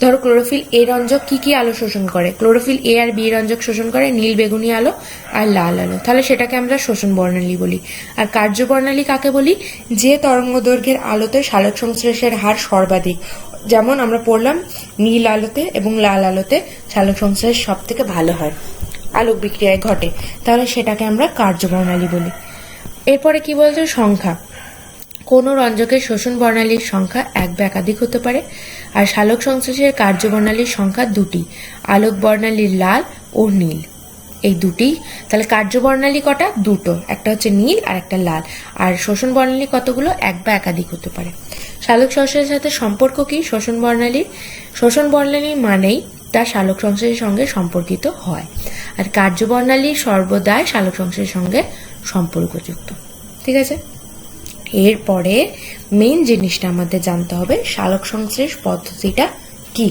ধরো ক্লোরোফিল এ রঞ্জক কি আলো শোষণ করে? ক্লোরোফিল এ আর বি রঞ্জক শোষণ করে নীল বেগুনি আলো আর লাল আলো, তাহলে সেটাকে আমরা শোষণ বর্ণালী বলি। আর কার্যবর্ণালী কাকে বলি? যে তরঙ্গদৈর্ঘ্যের আলোতে সালোক সংশ্লেষের হার সর্বাধিক, যেমন আমরা পড়লাম নীল আলোতে এবং লাল আলোতে সালোক সংশ্লেষ সব থেকে ভালো হয়, আলোক বিক্রিয়ায় ঘটে, তাহলে সেটাকে আমরা কার্যবর্ণালী বলি। এরপরে কি বলছে? সংখ্যা। কোনো রঞ্জকের শোষণ বর্ণালীর সংখ্যা এক বা একাধিক হতে পারে। আর সালোক সংশ্লেষের কার্যবর্ণালীর সংখ্যা দুটি, আলোক বর্ণালীর লাল ও নীল, এই দুটি। তাহলে কার্যবর্ণালী কটা? দুটো, একটা হচ্ছে নীল আর একটা লাল। আর শোষণ বর্ণালী কতগুলো? এক বা একাধিক হতে পারে। সালোক সংশ্লেষের সাথে সম্পর্ক কি শোষণ বর্ণালীর? শোষণ বর্ণালী মানেই তা সালোক সংশ্লেষের সঙ্গে সম্পর্কিত হয়, আর কার্যবর্ণালী সর্বদাই সালোক সংশ্লেষের সঙ্গে সম্পর্কযুক্ত। ঠিক আছে, এরপরে মেইন জিনিসটা আমাদের জানতে হবে, সালোক সংশ্লেষ পদ্ধতিটা কি।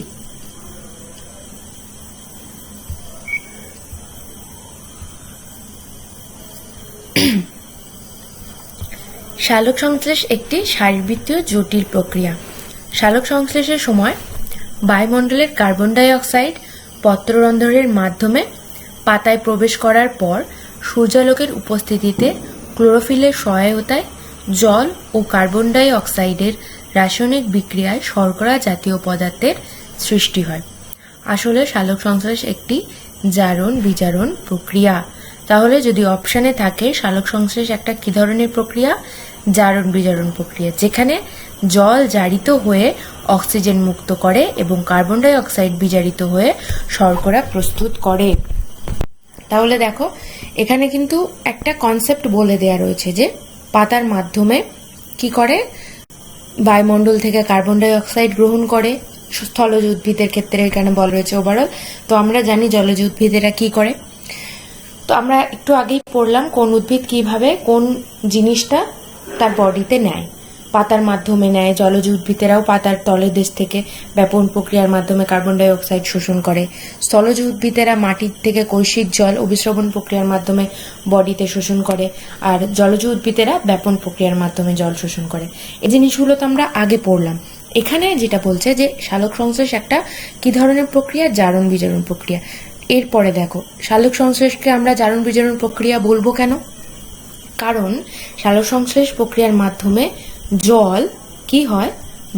সালোক সংশ্লেষ একটি শারীরবৃত্তীয় জটিল প্রক্রিয়া। সালোক সংশ্লেষের সময় বায়ুমণ্ডলের কার্বন ডাই অক্সাইড পত্ররন্ধ্রের মাধ্যমে পাতায় প্রবেশ করার পর সূর্যালোকের উপস্থিতিতে ক্লোরোফিলের সহায়তায় জল ও কার্বন ডাই অক্সাইডের রাসায়নিক বিক্রিয়ায় শর্করা জাতীয় পদার্থের সৃষ্টি হয়। আসলে সালোক সংশ্লেষ একটি জারণ বিজারণ প্রক্রিয়া। তাহলে যদি অপশানে থাকে সালোক সংশ্লেষ একটা কি ধরনের প্রক্রিয়া? জারণ বিজারণ প্রক্রিয়া, যেখানে জল জারিত হয়ে অক্সিজেন মুক্ত করে এবং কার্বন ডাই অক্সাইড বিজারিত হয়ে শর্করা প্রস্তুত করে। তাহলে দেখো এখানে কিন্তু একটা কনসেপ্ট বলে দেয়া রয়েছে যে পাতার মাধ্যমে কি করে? বায়ুমণ্ডল থেকে কার্বন ডাই অক্সাইড গ্রহণ করে। স্থলজ উদ্ভিদের ক্ষেত্রে এখানে বলা রয়েছে ওভারঅল। তো আমরা জানি জলজ উদ্ভিদেরা কি করে। তো আমরা একটু আগেই পড়লাম কোন উদ্ভিদ কিভাবে কোন জিনিসটা তার বডিতে নেয়, পাতার মাধ্যমে নেয়। জলজ উদ্ভিদেরাও পাতার তলদেশ থেকে ব্যাপন প্রক্রিয়ার মাধ্যমে কার্বন ডাই অক্সাইড শোষণ করে। স্থলজ উদ্ভিদেরা মাটির থেকে কৈশিক জল অভিস্রবণ প্রক্রিয়ার মাধ্যমে বডিতে শোষণ করে, আর জলজ উদ্ভিদেরা ব্যাপন প্রক্রিয়ার মাধ্যমে জল শোষণ করে। এই জিনিসগুলো তো আমরা আগে পড়লাম। এখানে যেটা বলছে যে সালোক সংশ্লেষ একটা কি ধরনের প্রক্রিয়া? জারণ বিজারণ প্রক্রিয়া। এরপরে দেখো সালোক সংশ্লেষকে আমরা জারণ বিজারণ প্রক্রিয়া বলবো কেন? কারণ সালোক সংশ্লেষ প্রক্রিয়ার মাধ্যমে জল কি হয়?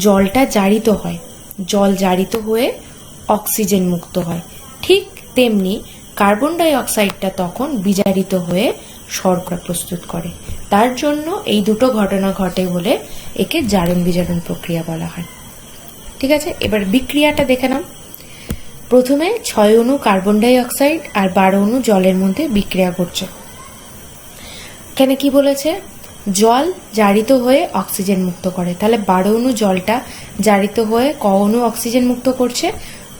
জলটা জারিত হয়, জল জারিত হয়ে অক্সিজেন মুক্ত হয়। ঠিক তেমনি কার্বন ডাই অক্সাইডটা তখন বিজারিত হয়ে শর্করা প্রস্তুত করে। তার জন্য এই দুটো ঘটনা ঘটে বলে একে জারণ বিজারণ প্রক্রিয়া বলা হয়। ঠিক আছে, এবার বিক্রিয়াটা দেখে নাও। প্রথমে 6 অণু কার্বন ডাই অক্সাইড আর 12 অণু জলের মধ্যে বিক্রিয়া করছে। এখানে কি বলেছে? জল জারিত হয়ে অক্সিজেন মুক্ত করে। তাহলে 12 অণু জলটা জারিত হয়ে ক অণু অক্সিজেন মুক্ত করছে?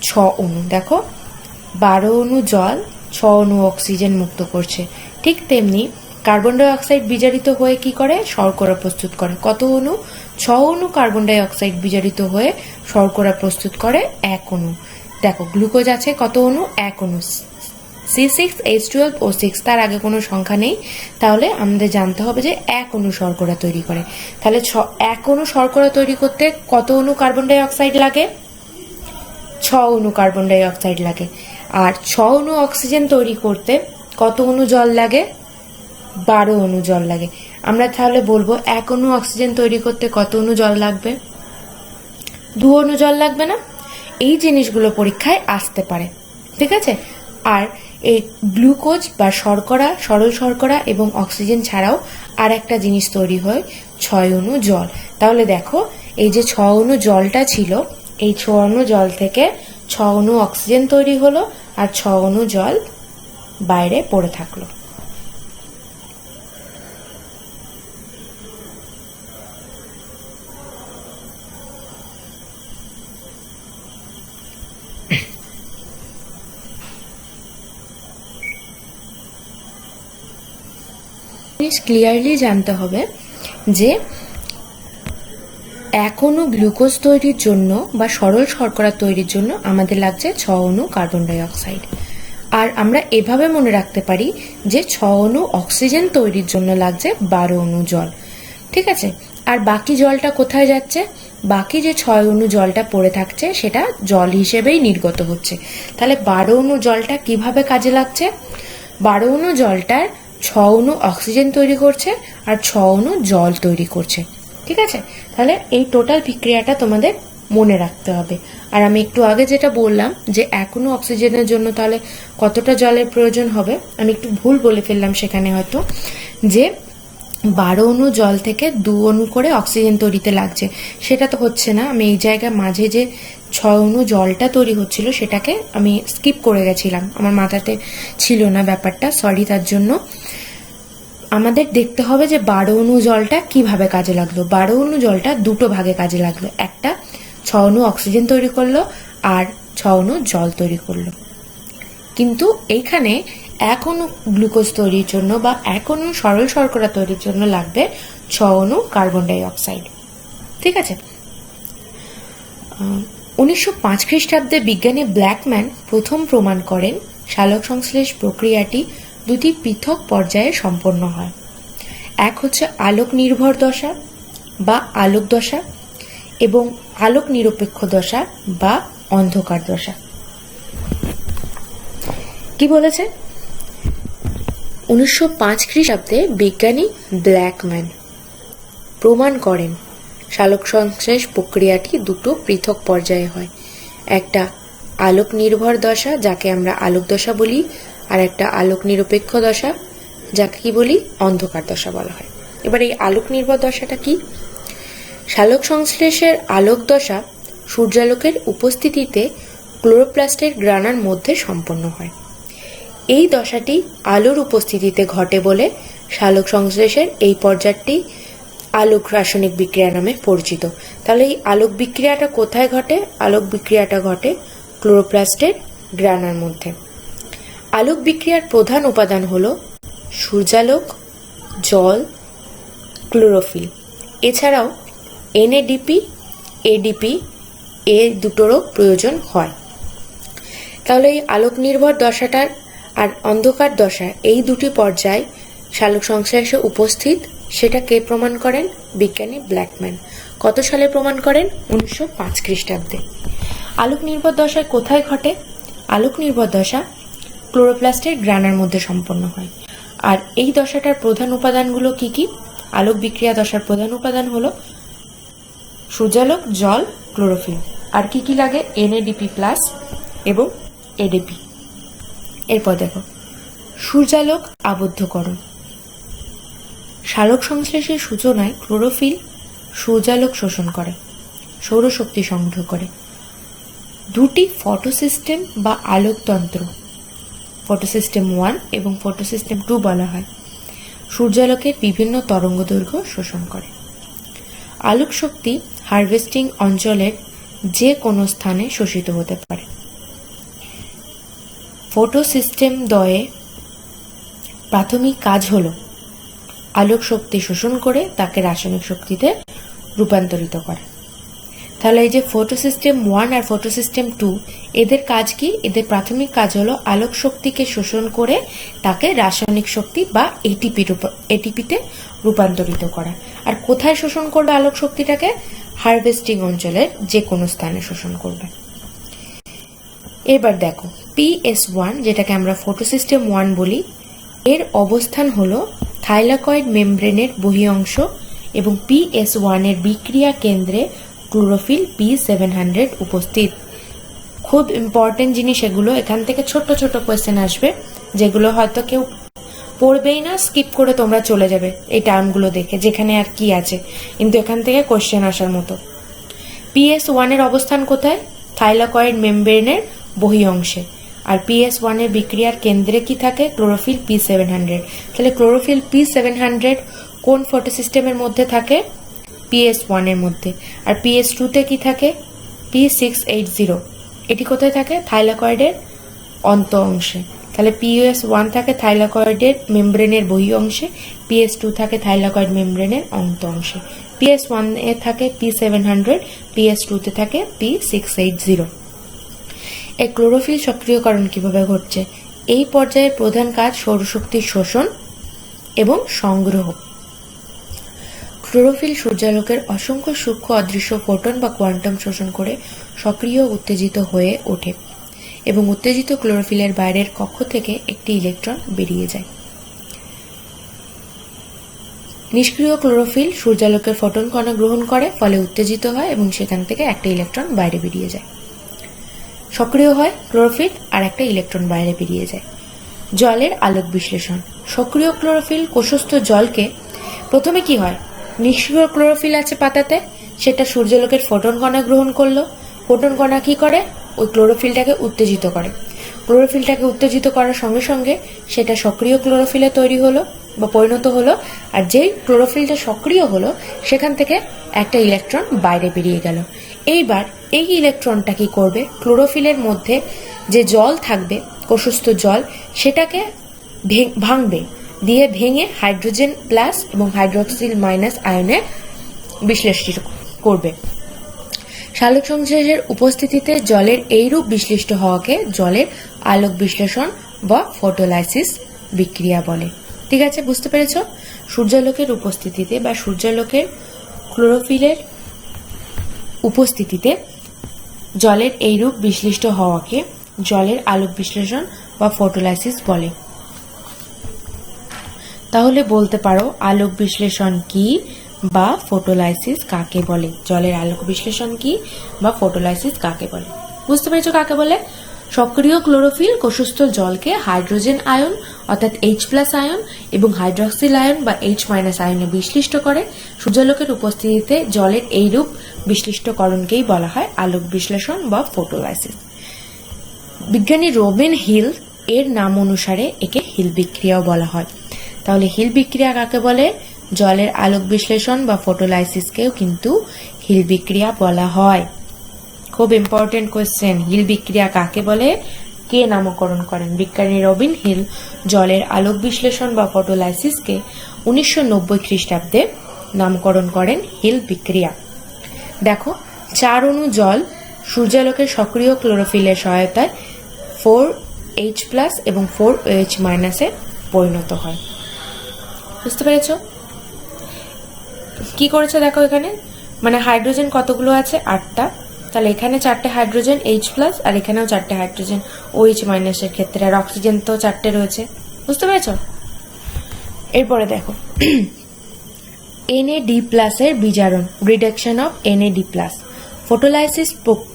6 অণু। দেখো 12 অণু জল 6 অণু অক্সিজেন মুক্ত করছে। ঠিক তেমনি কার্বন ডাই অক্সাইড বিজারিত হয়ে কি করে? শর্করা প্রস্তুত করে। কত অণু? 6 অণু কার্বন ডাই অক্সাইড বিজারিত হয়ে শর্করা প্রস্তুত করে 1 অণু। দেখো গ্লুকোজ আছে কত অণু? 1 অণু। C6H12O6, তার আগে কোনো সংখ্যা নেই, তাহলে আমাদের জানতে হবে যে 1 অণু শর্করা তৈরি করে। তাহলে 1 অণু শর্করা তৈরি করতে কত অণু কার্বন ডাই অক্সাইড লাগে? 6 অণু কার্বন ডাই অক্সাইড লাগে। আর 6 অণু অক্সিজেন তৈরি করতে কত অণু জল লাগে? 12 অণু জল লাগে। আমরা তাহলে বলবো 1 অণু অক্সিজেন তৈরি করতে কত অণু জল লাগবে? 2 অণু জল লাগবে না? এই জিনিসগুলো পরীক্ষায় আসতে পারে। ঠিক আছে, আর এই গ্লুকোজ বা শর্করা, সরল শর্করা এবং অক্সিজেন ছাড়াও আর একটা জিনিস তৈরি হয় 6 অণু জল। তাহলে দেখো এই যে 6 অণু জলটা ছিল, এই 6 অণু জল থেকে 6 অণু অক্সিজেন তৈরি হলো আর 6 অণু জল বাইরে পড়ে থাকলো। ক্লিয়ারলি জানতে হবে যে এক অণু গ্লুকোজ তৈরির জন্য বা সরল শর্করা তৈরির জন্য আমাদের লাগছে 6 অণু কার্বন ডাই অক্সাইড। আর আমরা এভাবে মনে রাখতে পারি যে 6 অণু অক্সিজেন তৈরির জন্য লাগছে 12 অণু জল। ঠিক আছে, আর বাকি জলটা কোথায় যাচ্ছে? বাকি যে 6 অণু জলটা পড়ে থাকছে সেটা জল হিসেবেই নির্গত হচ্ছে। তাহলে 12 অণু জলটা কিভাবে কাজে লাগছে? 12 অণু জলটার 6 অণু অক্সিজেন তৈরি করছে আর 6 অণু জল তৈরি করছে। ঠিক আছে, তাহলে এই টোটাল বিক্রিয়াটা তোমাদের মনে রাখতে হবে। আর আমি একটু আগে যেটা বললাম যে এক অণু অক্সিজেনের জন্য তাহলে কতটা জলের প্রয়োজন হবে, আমি একটু ভুল বলে ফেললাম সেখানে, হয়তো যে 12 অণু জল থেকে 2 অণু করে অক্সিজেন তৈরিতে লাগছে, সেটা তো হচ্ছে না। আমি এই জায়গায় মাঝে যে 6 অণু জলটা তৈরি হচ্ছিল সেটাকে আমি স্কিপ করে গেছিলাম, আমার মাথাতে ছিল না ব্যাপারটা, সরি তার জন্য। আমাদের দেখতে হবে যে 12 অণু জলটা কিভাবে কাজে লাগলো। 12 অণু জলটা দুটো ভাগে কাজে লাগলো, একটা 6 অণু অক্সিজেন তৈরি করলো আর 6 অণু জল তৈরি করলো। কিন্তু এইখানে এক অণু গ্লুকোজ তৈরির জন্য বা এক অণু সরল শর্করা তৈরির জন্য লাগবে 6 অণু কার্বন ডাই অক্সাইড। ঠিক আছে, 1905 খ্রিস্টাব্দে বিজ্ঞানী ব্ল্যাকম্যান প্রথম প্রমাণ করেন সালোক সংশ্লেষ প্রক্রিয়াটি দুটি পৃথক পর্যায়ে সম্পন্ন হয়। এক হচ্ছে আলোক নির্ভর দশা বা আলোক দশা এবং আলোক নিরপেক্ষ দশা বা অন্ধকার দশা। কি বলেছে? 1905 খ্রিস্টাব্দে বিজ্ঞানী ব্ল্যাকম্যান প্রমাণ করেন সালোক সংশ্লেষ প্রক্রিয়াটি দুটো পৃথক পর্যায়ে হয়। একটা আলোক নির্ভর দশা, যাকে আমরা আলোক দশা বলি, আর একটা আলোক নিরপেক্ষ দশা, যাকে কি বলি? অন্ধকার দশা বলা হয়। এবার এই আলোক নির্ভর দশাটা কি? সালোক সংশ্লেষের আলোক দশা সূর্যালোকের উপস্থিতিতে ক্লোরোপ্লাস্টের গ্রানার মধ্যে সম্পন্ন হয়। এই দশাটি আলোর উপস্থিতিতে ঘটে বলে সালোক সংশ্লেষের এই পর্যায়টি আলোক রাসায়নিক বিক্রিয়া নামে পরিচিত। তাহলে এই আলোক বিক্রিয়াটা কোথায় ঘটে? আলোক বিক্রিয়াটা ঘটে ক্লোরোপ্লাস্টের গ্রানার মধ্যে। আলোক বিক্রিয়ার প্রধান উপাদান হলো সূর্যালোক, জল, ক্লোরোফিল। এছাড়াও এনএডিপি, এডিপি এ দুটোরও প্রয়োজন হয়। তাহলে এই আলোক নির্ভর দশাটার আর অন্ধকার দশা, এই দুটি পর্যায় সালোক সংশ্লেষে উপস্থিত, সেটা কে প্রমাণ করেন? বিজ্ঞানী ব্ল্যাকম্যান। কত সালে প্রমাণ করেন? 1905 খ্রিস্টাব্দে। আলোক নির্ভর দশায় কোথায় ঘটে? আলোক নির্ভর দশা ক্লোরোপ্লাস্টের গ্রানার মধ্যে সম্পন্ন হয়। আর এই দশাটার প্রধান উপাদানগুলো কি কি? আলোক বিক্রিয়া দশার প্রধান উপাদান হলো সূর্যালোক, জল, ক্লোরোফিল। আর কি কি লাগে? এনএডিপি প্লাস এবং এডিপি। এরপর দেখো সূর্যালোক আবদ্ধকরণ। সালোক সংশ্লেষের সূচনায় ক্লোরোফিল সূর্যালোক শোষণ করে, সৌরশক্তি সংগ্রহ করে। দুটি ফটোসিস্টেম বা আলোকতন্ত্র, ফটোসিস্টেম 1 এবং ফটোসিস্টেম 2 বলা হয়, সূর্যালোকের বিভিন্ন তরঙ্গদৈর্ঘ্য শোষণ করে। আলোক শক্তি হারভেস্টিং অঞ্চলের যে কোনো স্থানে শোষিত হতে পারে। ফটোসিস্টেম দ্বয়ে প্রাথমিক কাজ হলো আলোক শক্তি শোষণ করে তাকে রাসায়নিক শক্তিতে রূপান্তরিত করা। তাহলে এই যে ফটোসিস্টেম 1 আর ফটোসিস্টেম 2, এদের কাজ কি? এদের প্রাথমিক কাজ হলো আলোক শক্তিকে শোষণ করে তাকে রাসায়নিক শক্তি বা এটিপিতে রূপান্তরিত করা। আর কোথায় শোষণ করবে আলোক শক্তিটাকে? হারভেস্টিং অঞ্চলের যে কোনো স্থানে শোষণ করবে। এবার দেখো PS1, যেটাকে আমরা ফটোসিস্টেম 1 বলি, এর অবস্থান হলো থাইলাকয়েড মেমব্রেনের বহি অংশ এবং PS1 এর বিক্রিয়া কেন্দ্রে ক্লোরোফিল P700 উপস্থিত। খুব ইম্পর্টেন্ট জিনিস এগুলো, এখান থেকে ছোট ছোট কোয়েশ্চেন আসবে যেগুলো হয়তো কেউ পড়বেই না, স্কিপ করে তোমরা চলে যাবে এই টার্মগুলো দেখে যেখানে আর কি আছে, কিন্তু এখান থেকে কোয়েশ্চেন আসার মতো। PS1 এর অবস্থান কোথায়? থাইলাকয়েড মেমব্রেনের বহি অংশে। আর PS1 এর বিক্রিয়ার কেন্দ্রে কি থাকে? Chlorophyll P700। তাহলে ক্লোরোফিল P700 কোন ফটোসিস্টেমের মধ্যে থাকে? PS1 এর মধ্যে। আর PS2 তে কি থাকে? P680। এটি কোথায় থাকে? থাইলাকয়েডের অন্ত অংশে। তাহলে PS1 থাকে থাইলাকয়েডের মেমব্রেনের বহি অংশে, PS2 থাকে থাইলাকয়েড মেমব্রেনের অন্ত অংশে। PS1 এ থাকে P700, PS2 তে থাকে P680। এই ক্লোরোফিল সক্রিয়করণ কিভাবে ঘটছে? এই পর্যায়ের প্রধান কাজ সৌরশক্তির শোষণ এবং সংগ্রহ। ক্লোরোফিল সূর্যালোকের অসংখ্য সূক্ষ্ম অদৃশ্য ফোটন বা কোয়ান্টাম শোষণ করে সক্রিয় উত্তেজিত হয়ে ওঠে এবং উত্তেজিত ক্লোরোফিলের বাইরের কক্ষ থেকে একটি ইলেকট্রন বেরিয়ে যায়। নিষ্ক্রিয় ক্লোরোফিল সূর্যালোকের ফোটন কণা গ্রহণ করে, ফলে উত্তেজিত হয় এবং সেখান থেকে একটা ইলেকট্রন বাইরে বেরিয়ে যায়। সক্রিয় হয় ক্লোরোফিল আর একটা ইলেকট্রন বাইরে বেরিয়ে যায়। জলের আলোক বিশ্লেষণ। সক্রিয় ক্লোরোফিল কোষস্থ জলকে প্রথমে কি হয়, নিষ্ক্রিয় ক্লোরোফিল আছে পাতাতে, সেটা সূর্যালোকের ফোটন কণা গ্রহণ করলো। ফোটন কণা কি করে, ওই ক্লোরোফিলটাকে উত্তেজিত করে। ক্লোরোফিলটাকে উত্তেজিত করার সঙ্গে সঙ্গে সেটা সক্রিয় ক্লোরোফিলে তৈরি হলো বা পরিণত হলো, আর যেই ক্লোরোফিলটা সক্রিয় হলো সেখান থেকে একটা ইলেকট্রন বাইরে বেরিয়ে গেল। এইবার এই ইলেকট্রনটা কি করবে, ক্লোরোফিলের মধ্যে যে জল থাকবে, কোষস্থ জল, সেটাকে ভাঙবে, দিয়ে ভেঙে হাইড্রোজেন প্লাস এবং হাইড্রোক্সিল মাইনাস আয়নে বিশ্লেষিত করবে। সালোক সংশ্লেষের উপস্থিতিতে জলের এইরূপ বিশ্লিষ্ট হওয়াকে জলের আলোক বিশ্লেষণ বা ফটোলাইসিস বিক্রিয়া বলে। ঠিক আছে, বুঝতে পেরেছ? সূর্যালোকের উপস্থিতিতে বা সূর্যালোকের ক্লোরোফিলের উপস্থিতিতে জলের এইরূপ বিশ্লিষ্ট হওয়াকে জলের আলোক বিশ্লেষণ বা ফটোলাইসিস বলে। তাহলে বলতে পারো আলোক বিশ্লেষণ কি বা ফটোলাইসিস কাকে বলে? জলের আলোক বিশ্লেষণ কি বা ফটোলাইসিস কাকে বলে? বুঝতে পেরেছো কাকে বলে? সক্রিয় ক্লোরোফিল কোষস্থ জলকে হাইড্রোজেন আয়ন অর্থাৎ H+ আয়ন এবং হাইড্রক্সিল আয়ন বা H- আয়নে বিশ্লিষ্ট করে। সূর্যালোকের উপস্থিতিতে জলের এইরূপ বিশ্লিষ্টকরণকেই বলা হয় আলোক বিশ্লেষণ বা ফটোলাইসিস। বিজ্ঞানী রবিন হিল এর নাম অনুসারে একে হিল বিক্রিয়াও বলা হয়। তাহলে হিল বিক্রিয়া কাকে বলে? জলের আলোক বিশ্লেষণ বা ফটোলাইসিসকেও কিন্তু হিল বিক্রিয়া বলা হয়। খুব ইম্পর্টেন্ট কোয়েশ্চেন, হিল বিক্রিয়া কাকে বলে, কে নামকরণ করেন? বিজ্ঞানী রবিন হিল জলের আলোক বিশ্লেষণ বা ফটোলাইসিসকে 1990 খ্রিস্টাব্দে নামকরণ করেন হিল বিক্রিয়া। দেখো, 4 অণু জল সূর্যালোকের সক্রিয় ক্লোরোফিলের সহায়তায় 4H+ এবং 4OH- এ পরিণত হয়। বুঝতে পেরেছ? কি করেছে দেখো এখানে, মানে হাইড্রোজেন কতগুলো আছে? 8টা। তাহলে এখানে 4টে হাইড্রোজেন H+ আর এখানেও 4টে হাইড্রোজেন OH- এর ক্ষেত্রে, আর অক্সিজেন তো 4টে রয়েছে। বুঝতে পেরেছ? এরপরে দেখো NAD+ এর বিজারণ, রিডাকশন অফ NAD+। ফটোলাইসিস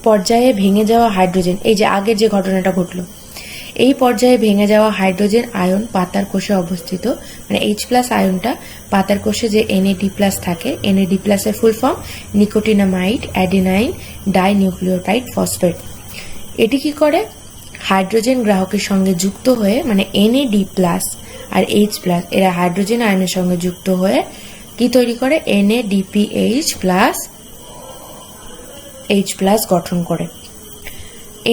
পর্যায়ে ভেঙে যাওয়া হাইড্রোজেন, এই যে আগের যে ঘটনাটা ঘটলো, এই পর্যায়ে ভেঙে যাওয়া হাইড্রোজেন আয়ন পাতার কোষে অবস্থিত, মানে H+ আয়নটা পাতার কোষে যে NAD+ থাকে, NAD+ এর full form nicotinamide adenine dinucleotide phosphate. এটি কি করে, হাইড্রোজেন গ্রাহকের সঙ্গে যুক্ত হয়ে, মানে NAD+ আর H+ এরা হাইড্রোজেন আয়নের সঙ্গে যুক্ত হয়ে কি তৈরি করে, NADPH+ গঠন করে।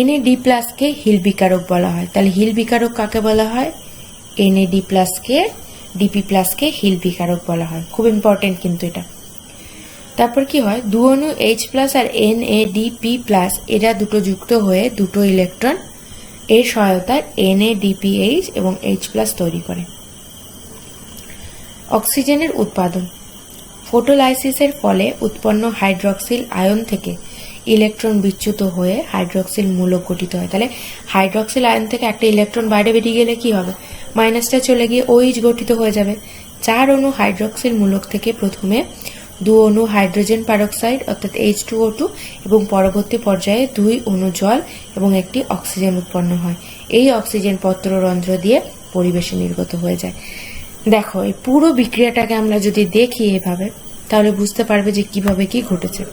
NAD+ কে হিল বিকারক বলা হয়। তাহলে হিল বিকারক কাকে বলা হয়? NAD+ কে, DP+ কে হিল বিকারক বলা হয়। খুব ইম্পর্টেন্ট কিন্তু এটা। তারপর কি হয়, 2 অণু H+ আর NADP+ এরা দুটো যুক্ত হয়ে দুটো ইলেকট্রন এর সহায়তায় NADPH এবং H+ তৈরি করে। অক্সিজেনের উৎপাদন। ফটোলাইসিসের ফলে উৎপন্ন হাইড্রক্সিল আয়ন থেকে ইলেকট্রন বিচ্যুত হয়ে হাইড্রক্সিল মূলক গঠিত হয়। তাহলে হাইড্রক্সিল আয়ন থেকে একটা ইলেকট্রন বাইরে বেরিয়ে গেলে কি হবে, মাইনাসটা চলে গিয়ে OH গঠিত হয়ে যাবে। 4 অণু হাইড্রক্সিল মূলক থেকে প্রথমে 2 অণু হাইড্রোজেন পারক্সাইড অর্থাৎ H2O2 এবং পরবর্তী পর্যায়ে 2 অণু জল এবং একটি অক্সিজেন উৎপন্ন হয়। এই অক্সিজেন পত্ররন্ধ্র দিয়ে পরিবেশে নির্গত হয়ে যায়। দেখো, এই পুরো বিক্রিয়াটাকে আমরা যদি দেখি এভাবে, তাহলে বুঝতে পারবে যে কিভাবে কি ঘটেছে।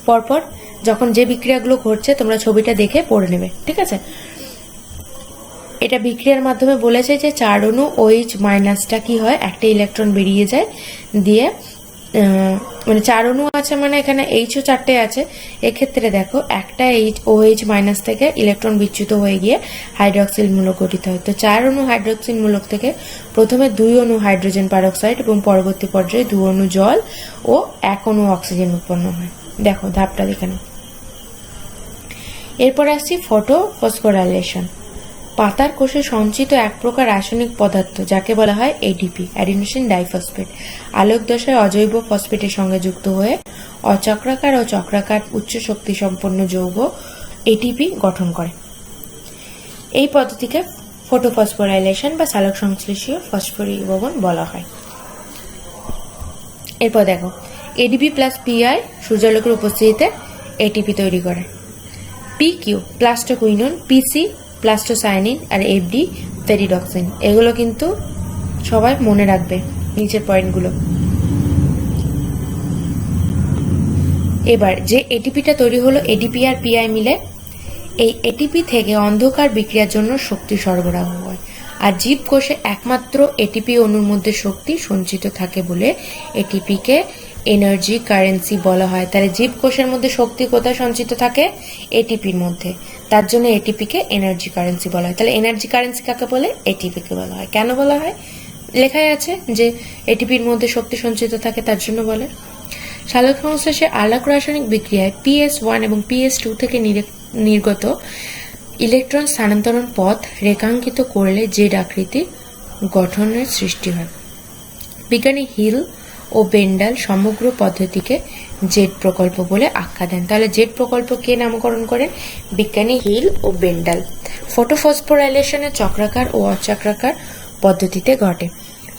পরপর যখন যে বিক্রিয়াগুলো ঘটছে তোমরা ছবিটা দেখে পড়ে নেবে, ঠিক আছে? এটা বিক্রিয়ার মাধ্যমে বলেছে যে 4 অণু OH- কি হয়, একটা ইলেকট্রন বেরিয়ে যায়, দিয়ে মানে 4 অণু আছে, মানে এখানে এইচও 4টে আছে। এক্ষেত্রে দেখো একটা OH মাইনাস থেকে ইলেকট্রন বিচ্যুত হয়ে গিয়ে হাইড্রক্সিল মূলক গঠিত হয়। তো 4 অণু হাইড্রক্সিল মূলক থেকে প্রথমে 2 অণু হাইড্রোজেন পারঅক্সাইড এবং পরবর্তী পর্যায়ে 2 অণু জল ও 1 অণু অক্সিজেন উৎপন্ন হয়। দেখো ধাপটা দেখে নাও। এরপর আসছি ফটো ফসফোরাইলেশন। পাতার কোষে সঞ্চিত এক প্রকার রাসায়নিক পদার্থ যাকে বলা হয় এডিপি, অ্যাডিনোসিন ডাইফসফেট, আলোক দশায় অজৈব ফসফেটের সঙ্গে যুক্ত হয়ে অচক্রাকার ও চক্রাকার উচ্চ শক্তি সম্পন্ন যৌগ এটিপি গঠন করে। এই পদ্ধতিকে ফটোফসফোরাইলেশন বা সালোক সংশ্লেষীয় ফসফোরিকরণ বলা হয়। এরপর দেখো এডিপি প্লাস পিআই সূর্যালোকের উপস্থিতিতে এটিপি তৈরি করে। পিকিউ প্লাস্টোকুইনন, পিসি প্লাস্টোসায়ানিন আর এফডি ফেরিডক্সিন। এগুলো কিন্তু সবাই মনে রাখবে নিচের পয়েন্টগুলো। এবার যে এটিপিটা তৈরি হলো এডিপি আর পিআই মিলে, এই এটিপি থেকে অন্ধকার বিক্রিয়ার জন্য শক্তি সরবরাহ হয়। আর জীবকোষে একমাত্র এটিপি অণুর মধ্যে শক্তি সঞ্চিত থাকে বলে এটিপিকে এনার্জি কারেন্সি বলা হয়। তাহলে জীবকোষের মধ্যে শক্তি কোথায় সঞ্চিত থাকে? এটিপির মধ্যে। তার জন্য এটিপিকে এনার্জি কারেন্সি বলা হয়। তাহলে এনার্জি কারেন্সি কাকে বলে? এটিপিকে বলা হয়। কেন বলা হয়? লেখাই আছে যে এটিপির মধ্যে শক্তি সঞ্চিত থাকে, তার জন্য বলে। সালোক সংশ্লেষে আলোক রাসায়নিক বিক্রিয়ায় PS1 এবং PS2 থেকে নির্গত ইলেকট্রন স্থানান্তরণ পথ রেখাঙ্কিত করলে জেড আকৃতির গঠনের সৃষ্টি হয়। বিজ্ঞানী হিল ও বেন্ডাল সমগ্র পদ্ধতিকে জেড প্রকল্প বলে আখ্যা দেন। তাহলে জেড প্রকল্প কে নামকরণ করেন? বিজ্ঞানী হিল ও বেন্ডাল। ফটোফসফোরাইলেশনে চক্রাকার ও অচক্রাকার পদ্ধতিতে ঘটে।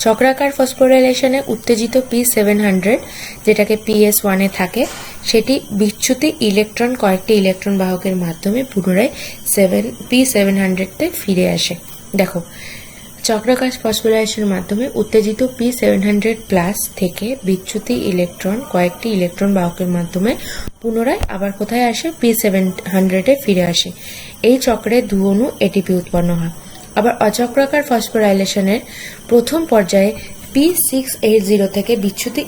চক্রাকার ফসফোরাইলেশনে উত্তেজিত P700 যেটাকে PS1 থাকে, সেটি বিচ্যুতি ইলেকট্রন কয়েকটি ইলেকট্রন বাহকের মাধ্যমে পুনরায় P700 ফিরে আসে। দেখো চক্রাকার ফসফোরাইলেশনের মাধ্যমে উত্তেজিত P700+ থেকে বিচ্যুতি ইলেকট্রন কয়েকটি ইলেকট্রন বাহকের মাধ্যমে পুনরায় আবার কোথায় আসে? P700 ফিরে আসে। এই চক্রে 2 অণু এটিপি উৎপন্ন হয়। আবার অচক্রাকার ফসফোরাইলেশনের প্রথম পর্যায়ে P680 থেকে বিচ্যুতি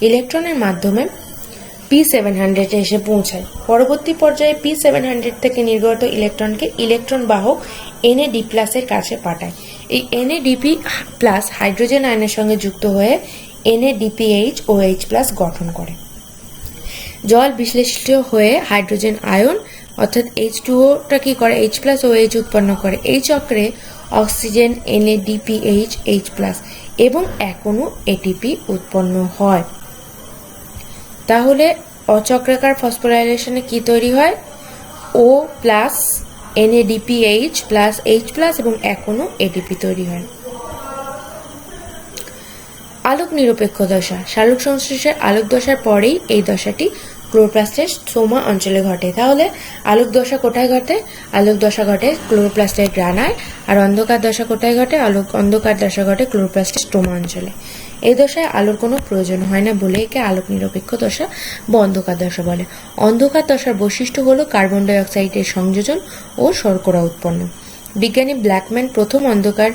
ইলেকট্রনের মাধ্যমে P700 এসে পৌঁছায়। পরবর্তী পর্যায়ে P700 থেকে নির্গত ইলেকট্রনকে ইলেকট্রন বাহক NAD+ এর কাছে পাঠায়। এই NADP+ হাইড্রোজেন আয়নের সঙ্গে যুক্ত হয়ে NADPH OH+ গঠন করে। জল বিশ্লেষিত হয়ে হাইড্রোজেন আয়ন অর্থাৎ H2O কি করে? H+OH উৎপন্ন করে। এই চক্রে অক্সিজেন NADPH এবং 1 অণু এটিপি উৎপন্ন হয়। তাহলে অচক্রাকার ফসফোরাইলেশনে কি তৈরি হয়? O+ NADPH+ H+ এবং 1 অণু এটিপি তৈরি হয়। আলোক নিরপেক্ষ দশা। সালোক সংশ্লেষের আলোক দশার পরেই এই দশাটি ক্লোরোপ্লাস্টের স্ট্রোমা অঞ্চলে ঘটে। তাহলে আলোক দশা কোথায় ঘটে? আলোক দশা ঘটে ক্লোরোপ্লাস্টের গ্রানায়। আর অন্ধকার দশা কোথায় ঘটে? অন্ধকার দশা ঘটে ক্লোরোপ্লাস্টের স্ট্রোমা অঞ্চলে। এই দশায় আলোর কোনো প্রয়োজন হয় না বলে একে আলোক নিরপেক্ষ দশা বা অন্ধকার দশা বলে। অন্ধকার দশার বৈশিষ্ট্য হলো কার্বন ডাই অক্সাইডের সংযোজন ও শর্করা উৎপন্ন। বিজ্ঞানী ব্ল্যাকম্যান প্রথম অন্ধকার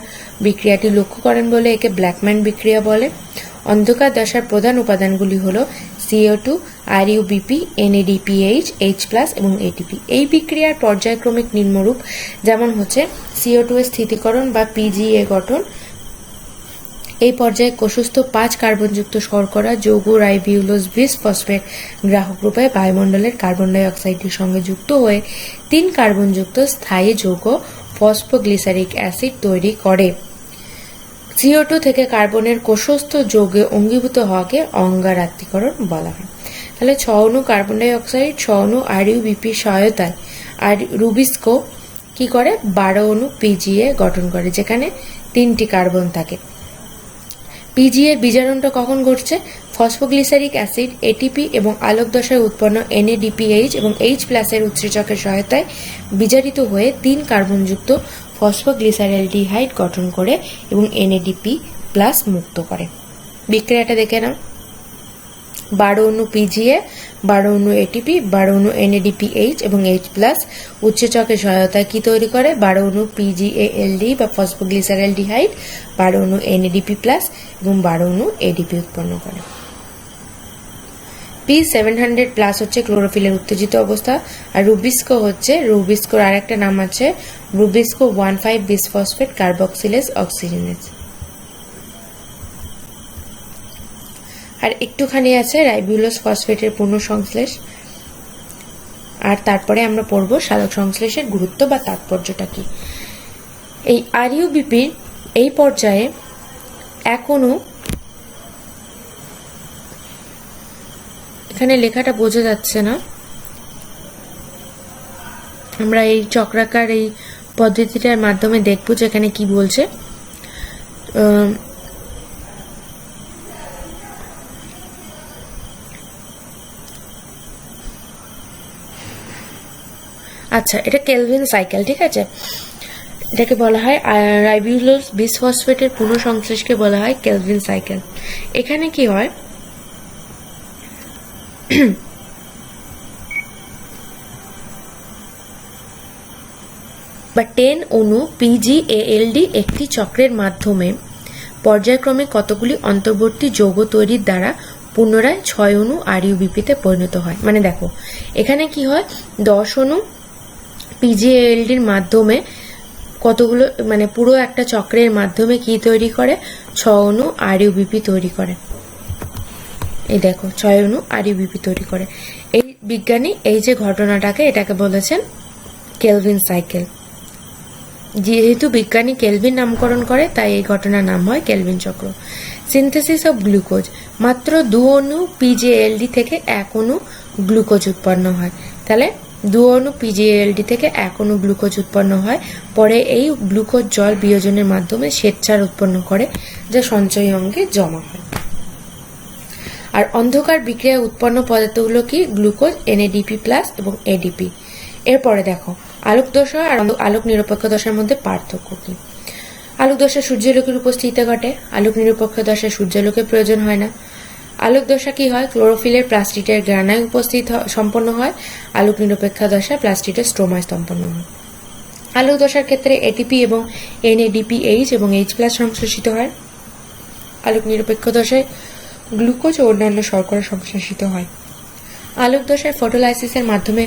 বিক্রিয়াটি লক্ষ্য করেন বলে একে ব্ল্যাকম্যান বিক্রিয়া বলে। অন্ধকার দশার প্রধান উপাদানগুলি হল CO2, RuBp, NADPH, H+ এবং ATP। এই বিক্রিয়ার পর্যায়ক্রমিক নিম্নরূপ যেমন হচ্ছে CO2 এর স্থিতিকরণ বা PGA গঠন। এই পর্যায়ে কোষস্থ 5 কার্বনযুক্ত শর্করা যৌগ রাইবিউলোজ বিসফসফেট গ্রাহক রূপে বায়ুমণ্ডলের কার্বন ডাই অক্সাইডের সঙ্গে যুক্ত হয়ে 3 কার্বনযুক্ত স্থায়ী যৌগ ফসফোগ্লিসারিক অ্যাসিড তৈরি করে। CO2 থেকে কার্বনের কোষস্থ যৌগে অঙ্গীভূত হওয়াকে অঙ্গারাত্মীকরণ বলা হয়। তাহলে 6 অণু কার্বন ডাই অক্সাইড 6 অণু RuBp সহায়তায় আর রুবিস্কো কি করে? 12 অণু PGA গঠন করে, যেখানে 3টি কার্বন থাকে। PGA এর বিজারণটা কখন ঘটছে? ফসফোগ্লিসারিক অ্যাসিড, ATP এবং আলোক দশায় উৎপন্ন NADPH এবং H+ এর উৎসেচকের সহায়তায় বিজারিত হয়ে 3 কার্বনযুক্ত ফসফোগ্লিসারেলডিহাইড গঠন করে এবং NADP+ মুক্ত করে। বিক্রিয়াটা দেখে নাও। 12 অণু PGA, 12 অণু ATP, 12 অণু NADPH এবং H+ উৎসেচকের সহায়তায় কি তৈরি করে? 12 অণু PGALD বা ফসফোগ্লিসারেলডিহাইড, 12 অণু NADP+ এবং 12 অণু ADP উৎপন্ন করে। P700+ হচ্ছে ক্লোরোফিলের উত্তেজিত অবস্থা, আর রুবিস্কো হচ্ছে, রুবিস্কোর আর একটা নাম আছে রুবিস্কো 1,5-বিসফসফেট কার্বক্সিলেজ অক্সিজেনেজ। আর একটুখানি আছে রাইবোলোজ ফসফেটের পূর্ণ সংশ্লেষ। আর তারপরে আমরা পড়ব সালোক সংশ্লেষের গুরুত্ব বা তাৎপর্যটা কি। এই আরইউবিপির এই পর্যায়ে এক অণু, এখানে লেখাটা বোঝা যাচ্ছে না, আমরা এই চক্রাকার এই পদ্ধতিটার মাধ্যমে দেখব যে এখানে কি বলছে। আচ্ছা, এটা কেলভিন সাইকেল, ঠিক আছে। এটাকে বলা হয় রাইবোলোজ বিসফসফেটের পুনঃসংশ্লেষকে বলা হয় কেলভিন সাইকেল। এখানে কি হয়, বা 10 অণু PgALD একটি চক্রের মাধ্যমে পর্যায়ক্রমে কতগুলি অন্তর্বর্তী যৌগ তৈরির দ্বারা পুনরায় 6 অণু আরইউবিপিতে পরিণত হয়। মানে দেখো এখানে কি হয়, 10 অণু PgALDর মাধ্যমে কতগুলো, মানে পুরো একটা চক্রের মাধ্যমে কি তৈরি করে, 6 অণু আরইউবিপি তৈরি করে। এই দেখো 6 অণু আরইউবিপি তৈরি করে। এই বিজ্ঞানী এই যে ঘটনাটাকে, এটাকে বলেছেন কেলভিন সাইকেল। যেহেতু বিজ্ঞানী কেলভিন নামকরণ করে তাই এই ঘটনার নাম হয় কেলভিন চক্র। সিনথেসিস অফ গ্লুকোজ, মাত্র 2 অণু PgALD থেকে 1 অণু গ্লুকোজ উৎপন্ন হয়। তাহলে 2 অণু PgALD থেকে 1 অণু গ্লুকোজ উৎপন্ন হয়। পরে এই গ্লুকোজ জল বিয়োজনের মাধ্যমে শ্বেতসার উৎপন্ন করে, যা সঞ্চয়ী অঙ্গে জমা হয়। আর অন্ধকার বিক্রিয়ায় উৎপন্ন পদার্থগুলো কি, গ্লুকোজ, NADP+ এবং ADP। এরপরে দেখো আলোক দশা আর আলোক নিরপেক্ষ দশার মধ্যে পার্থক্য কি। আলোক দশা সূর্যালোকের উপস্থিতিতে ঘটে, আলোক নিরপেক্ষ দশায় সূর্যালোকের প্রয়োজন হয় না। আলোক দশা কি হয়, ক্লোরোফিলের প্লাস্টিডের গ্রানায় সম্পন্ন হয়। আলোক নিরপেক্ষ দশায় প্লাস্টিডের স্ট্রোমায় সম্পন্ন হয়। আলোক দশার ক্ষেত্রে ATP এবং NADPH এবং H+ সংশ্লেষিত হয়। আলোক নিরপেক্ষ দশায় গ্লুকোজ ও অন্যান্য শর্করা সংশ্লেষিত হয়। আলোক দশায় ফটোলাইসিসের মাধ্যমে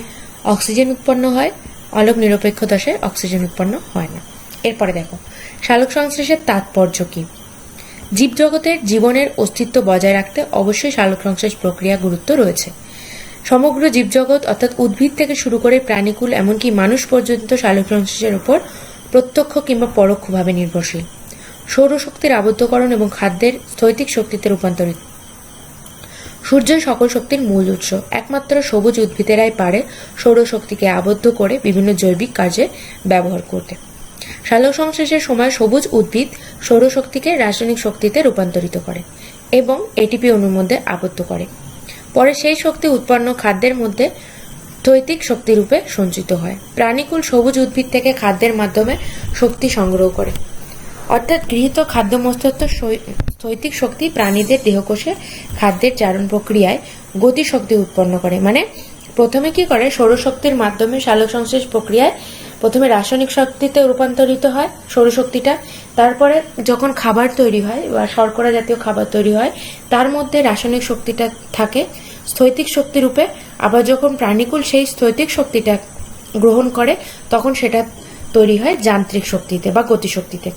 অক্সিজেন উৎপন্ন হয়, আলোক নিরপেক্ষ দশায় অক্সিজেন উৎপন্ন হয় না। এরপরে দেখো সালোক সংশ্লেষের তাৎপর্য কি। জীবজগতের জীবনের অস্তিত্ব বজায় রাখতে অবশ্যই সালোক সংশ্লেষ প্রক্রিয়া গুরুত্ব রয়েছে। সমগ্র জীবজগৎ অর্থাৎ উদ্ভিদ থেকে শুরু করে প্রাণীকুল এমনকি মানুষ পর্যন্ত সালোক সংশ্লেষের উপর প্রত্যক্ষ কিংবা পরোক্ষভাবে নির্ভরশীল। সৌরশক্তির আবদ্ধকরণ এবং খাদ্যের স্থৈতিক শক্তিতে রূপান্তরিত। সূর্যের সকল শক্তির মূল উৎস, একমাত্র সবুজ উদ্ভিদেরাই পারে সৌরশক্তিকে আবদ্ধ করে বিভিন্ন জৈবিক কাজে ব্যবহার করতে। সালোক সংশ্লেষের সময় সবুজ উদ্ভিদ সৌরশক্তিকে রাসায়নিক শক্তিতে রূপান্তরিত করে এবং এটিপি অণুর মধ্যে আবদ্ধ করে। পরে সেই শক্তি উৎপন্ন খাদ্যের মধ্যে স্থৈতিক শক্তি রূপে সঞ্চিত হয়। প্রাণীকুল সবুজ উদ্ভিদ থেকে খাদ্যের মাধ্যমে শক্তি সংগ্রহ করে, অর্থাৎ গৃহীত খাদ্য মস্তত্ব স্থৈতিক শক্তি প্রাণীদের দেহকোষে খাদ্যের জারণ প্রক্রিয়ায় গতিশক্তি উৎপন্ন করে। মানে প্রথমে কি করে, সৌরশক্তির মাধ্যমে সালোক সংশ্লেষ প্রক্রিয়ায় প্রথমে রাসায়নিক শক্তিতে রূপান্তরিত হয় সৌরশক্তিটা, তারপরে যখন খাবার তৈরি হয় বা শর্করা জাতীয় খাবার তৈরি হয় তার মধ্যে রাসায়নিক শক্তিটা থাকে স্থৈতিক শক্তি রূপে। আবার যখন প্রাণীকুল সেই স্থৈতিক শক্তিটা গ্রহণ করে তখন সেটা তৈরি হয় যান্ত্রিক শক্তিতে বা গতিশক্তিতে।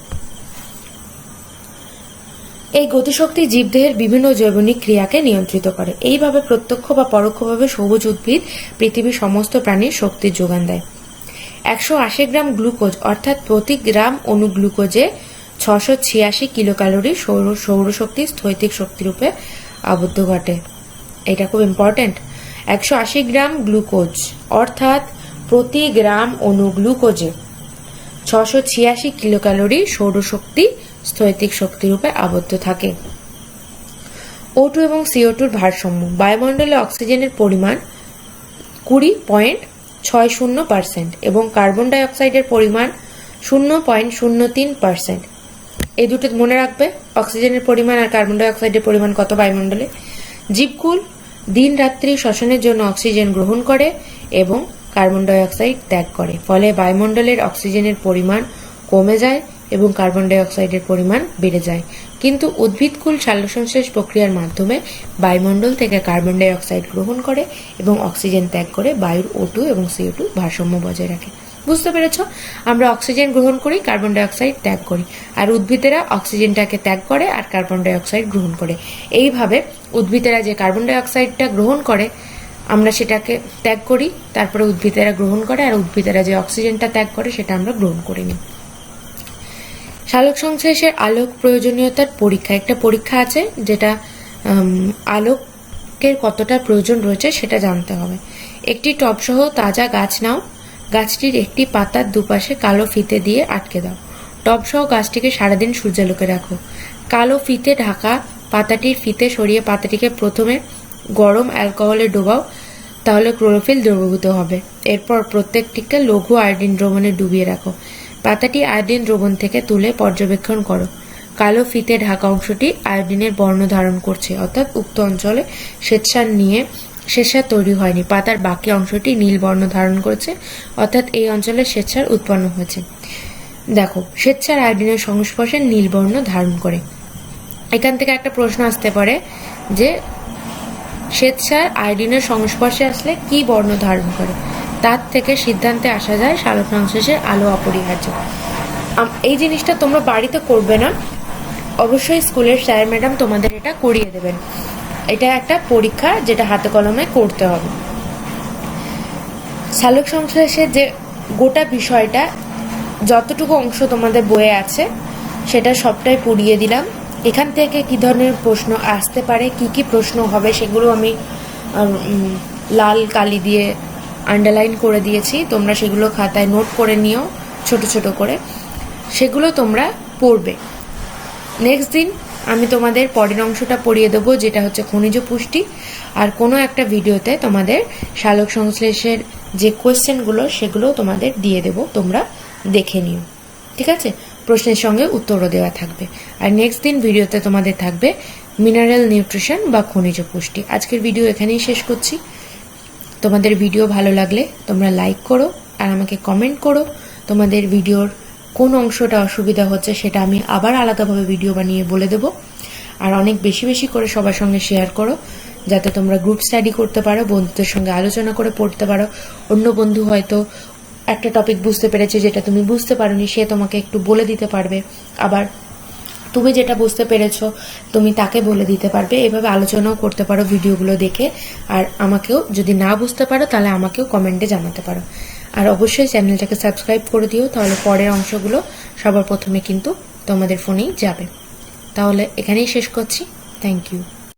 এই গতিশক্তি জীবদেহের বিভিন্ন জৈবনিক ক্রিয়াকে নিয়ন্ত্রিত করে। এইভাবে প্রত্যক্ষ বা পরোক্ষভাবে সবুজ উদ্ভিদ পৃথিবীর সমস্ত প্রাণীর শক্তির যোগান দেয়। 180 গ্রাম গ্লুকোজ অর্থাৎ প্রতি গ্রাম অণু গ্লুকোজে 686 কিলোক্যালোরি সৌরশক্তি স্থৈতিক শক্তিরূপে আবদ্ধ ঘটে। এটা খুব ইম্পর্টেন্ট। 180 গ্রাম গ্লুকোজ অর্থাৎ প্রতি গ্রাম অণু গ্লুকোজে 686 কিলোক্যালোরি সৌরশক্তি স্থৈতিক শক্তিরূপে আবদ্ধ থাকে। O2 এবং CO2-র ভারসাম্য। বায়ুমণ্ডলে অক্সিজেনের পরিমাণ 20.60% এবং কার্বন ডাই অক্সাইডের পরিমাণ 0.03%। এই দুটো মনে রাখবে, অক্সিজেনের পরিমাণ আর কার্বন ডাই অক্সাইডের পরিমাণ কত বায়ুমণ্ডলে। জীবকুল দিন রাত্রি শ্বসনের জন্য অক্সিজেন গ্রহণ করে এবং কার্বন ডাই অক্সাইড ত্যাগ করে, ফলে বায়ুমণ্ডলের অক্সিজেনের পরিমাণ কমে যায় এবং কার্বন ডাই অক্সাইডের পরিমাণ বেড়ে যায়। কিন্তু উদ্ভিদকুল সালোকসংশ্লেষ প্রক্রিয়ার মাধ্যমে বায়ুমণ্ডল থেকে কার্বন ডাই অক্সাইড গ্রহণ করে এবং অক্সিজেন ত্যাগ করে বায়ুর O2 এবং CO2 ভারসাম্য বজায় রাখে। বুঝতে পেরেছ? আমরা অক্সিজেন গ্রহণ করি, কার্বন ডাই অক্সাইড ত্যাগ করি, আর উদ্ভিদেরা অক্সিজেনটাকে ত্যাগ করে আর কার্বন ডাই অক্সাইড গ্রহণ করে। এইভাবে উদ্ভিদেরা যে কার্বন ডাই অক্সাইডটা গ্রহণ করে আমরা সেটাকে ত্যাগ করি, তারপরে উদ্ভিদেরা গ্রহণ করে, আর উদ্ভিদেরা যে অক্সিজেনটা ত্যাগ করে সেটা আমরা গ্রহণ করি না। সালোকসংশ্লেষের আলোক প্রয়োজনীয়তার পরীক্ষা, একটা পরীক্ষা আছে যেটা আলোকের কতটা প্রয়োজন রয়েছে সেটা জানতে হবে। একটি টবসহ তাজা গাছ নাও, গাছটির একটি পাতার দুপাশে কালো ফিতে দিয়ে আটকে দাও। টবসহ গাছটিকে সারাদিন সূর্যালোকে রাখো। কালো ফিতে ঢাকা পাতাটির ফিতে সরিয়ে পাতাটিকে প্রথমে গরম অ্যালকোহলে ডোবাও, তাহলে ক্লোরোফিল দ্রবীভূত হবে। এরপর প্রত্যেকটিকে লঘু আয়োডিন দ্রবণে ডুবিয়ে রাখো। পাতাটি আয়োডিন দ্রবণ থেকে তুলে পর্যবেক্ষণ করো। কালো ফিতে ঢাকা অংশটি আয়োডিনের বর্ণ ধারণ করছে, অর্থাৎ উক্ত অঞ্চলে শ্বেতসার তৈরি হয়নি। পাতার বাকি অংশটি নীল বর্ণ ধারণ করেছে, অর্থাৎ এই অঞ্চলে শ্বেতসার উৎপন্ন হয়েছে। দেখো, শ্বেতসার আয়োডিনের সংস্পর্শে নীল বর্ণ ধারণ করে। এখান থেকে একটা প্রশ্ন আসতে পারে যে শ্বেতসার আয়োডিনের সংস্পর্শে আসলে কি বর্ণ ধারণ করে। তার থেকে সিদ্ধান্তে আসা যায় সালোকসংশ্লেষের আলো অপরিহার্য। এই জিনিসটা তোমরা বাড়িতে করবে না, অবশ্যই স্কুলের স্যার ম্যাডাম তোমাদের এটা করিয়ে দেবেন। এটা একটা পরীক্ষা যেটা হাতে কলমে করতে হবে। সালোকসংশ্লেষের যে গোটা বিষয়টা যতটুকু অংশ তোমাদের বইয়ে আছে সেটা সবটাই পড়িয়ে দিলাম। এখান থেকে কি ধরনের প্রশ্ন আসতে পারে, কি কি প্রশ্ন হবে সেগুলো আমি লাল কালি দিয়ে আন্ডারলাইন করে দিয়েছি। তোমরা সেগুলো খাতায় নোট করে নিও ছোট ছোট করে, সেগুলো তোমরা পড়বে। নেক্সট দিন আমি তোমাদের পরের অংশটা পড়িয়ে দেবো, যেটা হচ্ছে খনিজ পুষ্টি। আর কোনো একটা ভিডিওতে তোমাদের সালোকসংশ্লেষের যে কোয়েশ্চেনগুলো সেগুলো তোমাদের দিয়ে দেবো, তোমরা দেখে নিও। ঠিক আছে? প্রশ্নের সঙ্গে উত্তরও দেওয়া থাকবে। আর নেক্সট দিন ভিডিওতে তোমাদের থাকবে মিনারেল নিউট্রিশন বা খনিজ পুষ্টি। আজকের ভিডিও এখানেই শেষ করছি। তোমাদের ভিডিও ভালো লাগলে তোমরা লাইক করো আর আমাকে কমেন্ট করো। তোমাদের ভিডিওর কোন অংশটা অসুবিধা হচ্ছে সেটা আমি আবার আলাদাভাবে ভিডিও বানিয়ে বলে দেবো। আর অনেক বেশি বেশি করে সবার সঙ্গে শেয়ার করো, যাতে তোমরা গ্রুপ স্টাডি করতে পারো, বন্ধুদের সঙ্গে আলোচনা করে পড়তে পারো। অন্য বন্ধু হয়তো একটা টপিক বুঝতে পেরেছে যেটা তুমি বুঝতে পারোনি, সে তোমাকে একটু বলে দিতে পারবে। আবার তুমি যেটা বুঝতে পেরেছো তুমি তাকে বলে দিতে পারবে। এভাবে আলোচনাও করতে পারো ভিডিওগুলো দেখে। আর আমাকেও যদি না বুঝতে পারো তাহলে আমাকেও কমেন্টে জানাতে পারো। আর অবশ্যই চ্যানেলটাকে সাবস্ক্রাইব করে দিও, তাহলে পরের অংশগুলো সবার প্রথমে কিন্তু তোমাদের ফোনেই যাবে। তাহলে এখানেই শেষ করছি। Thank you.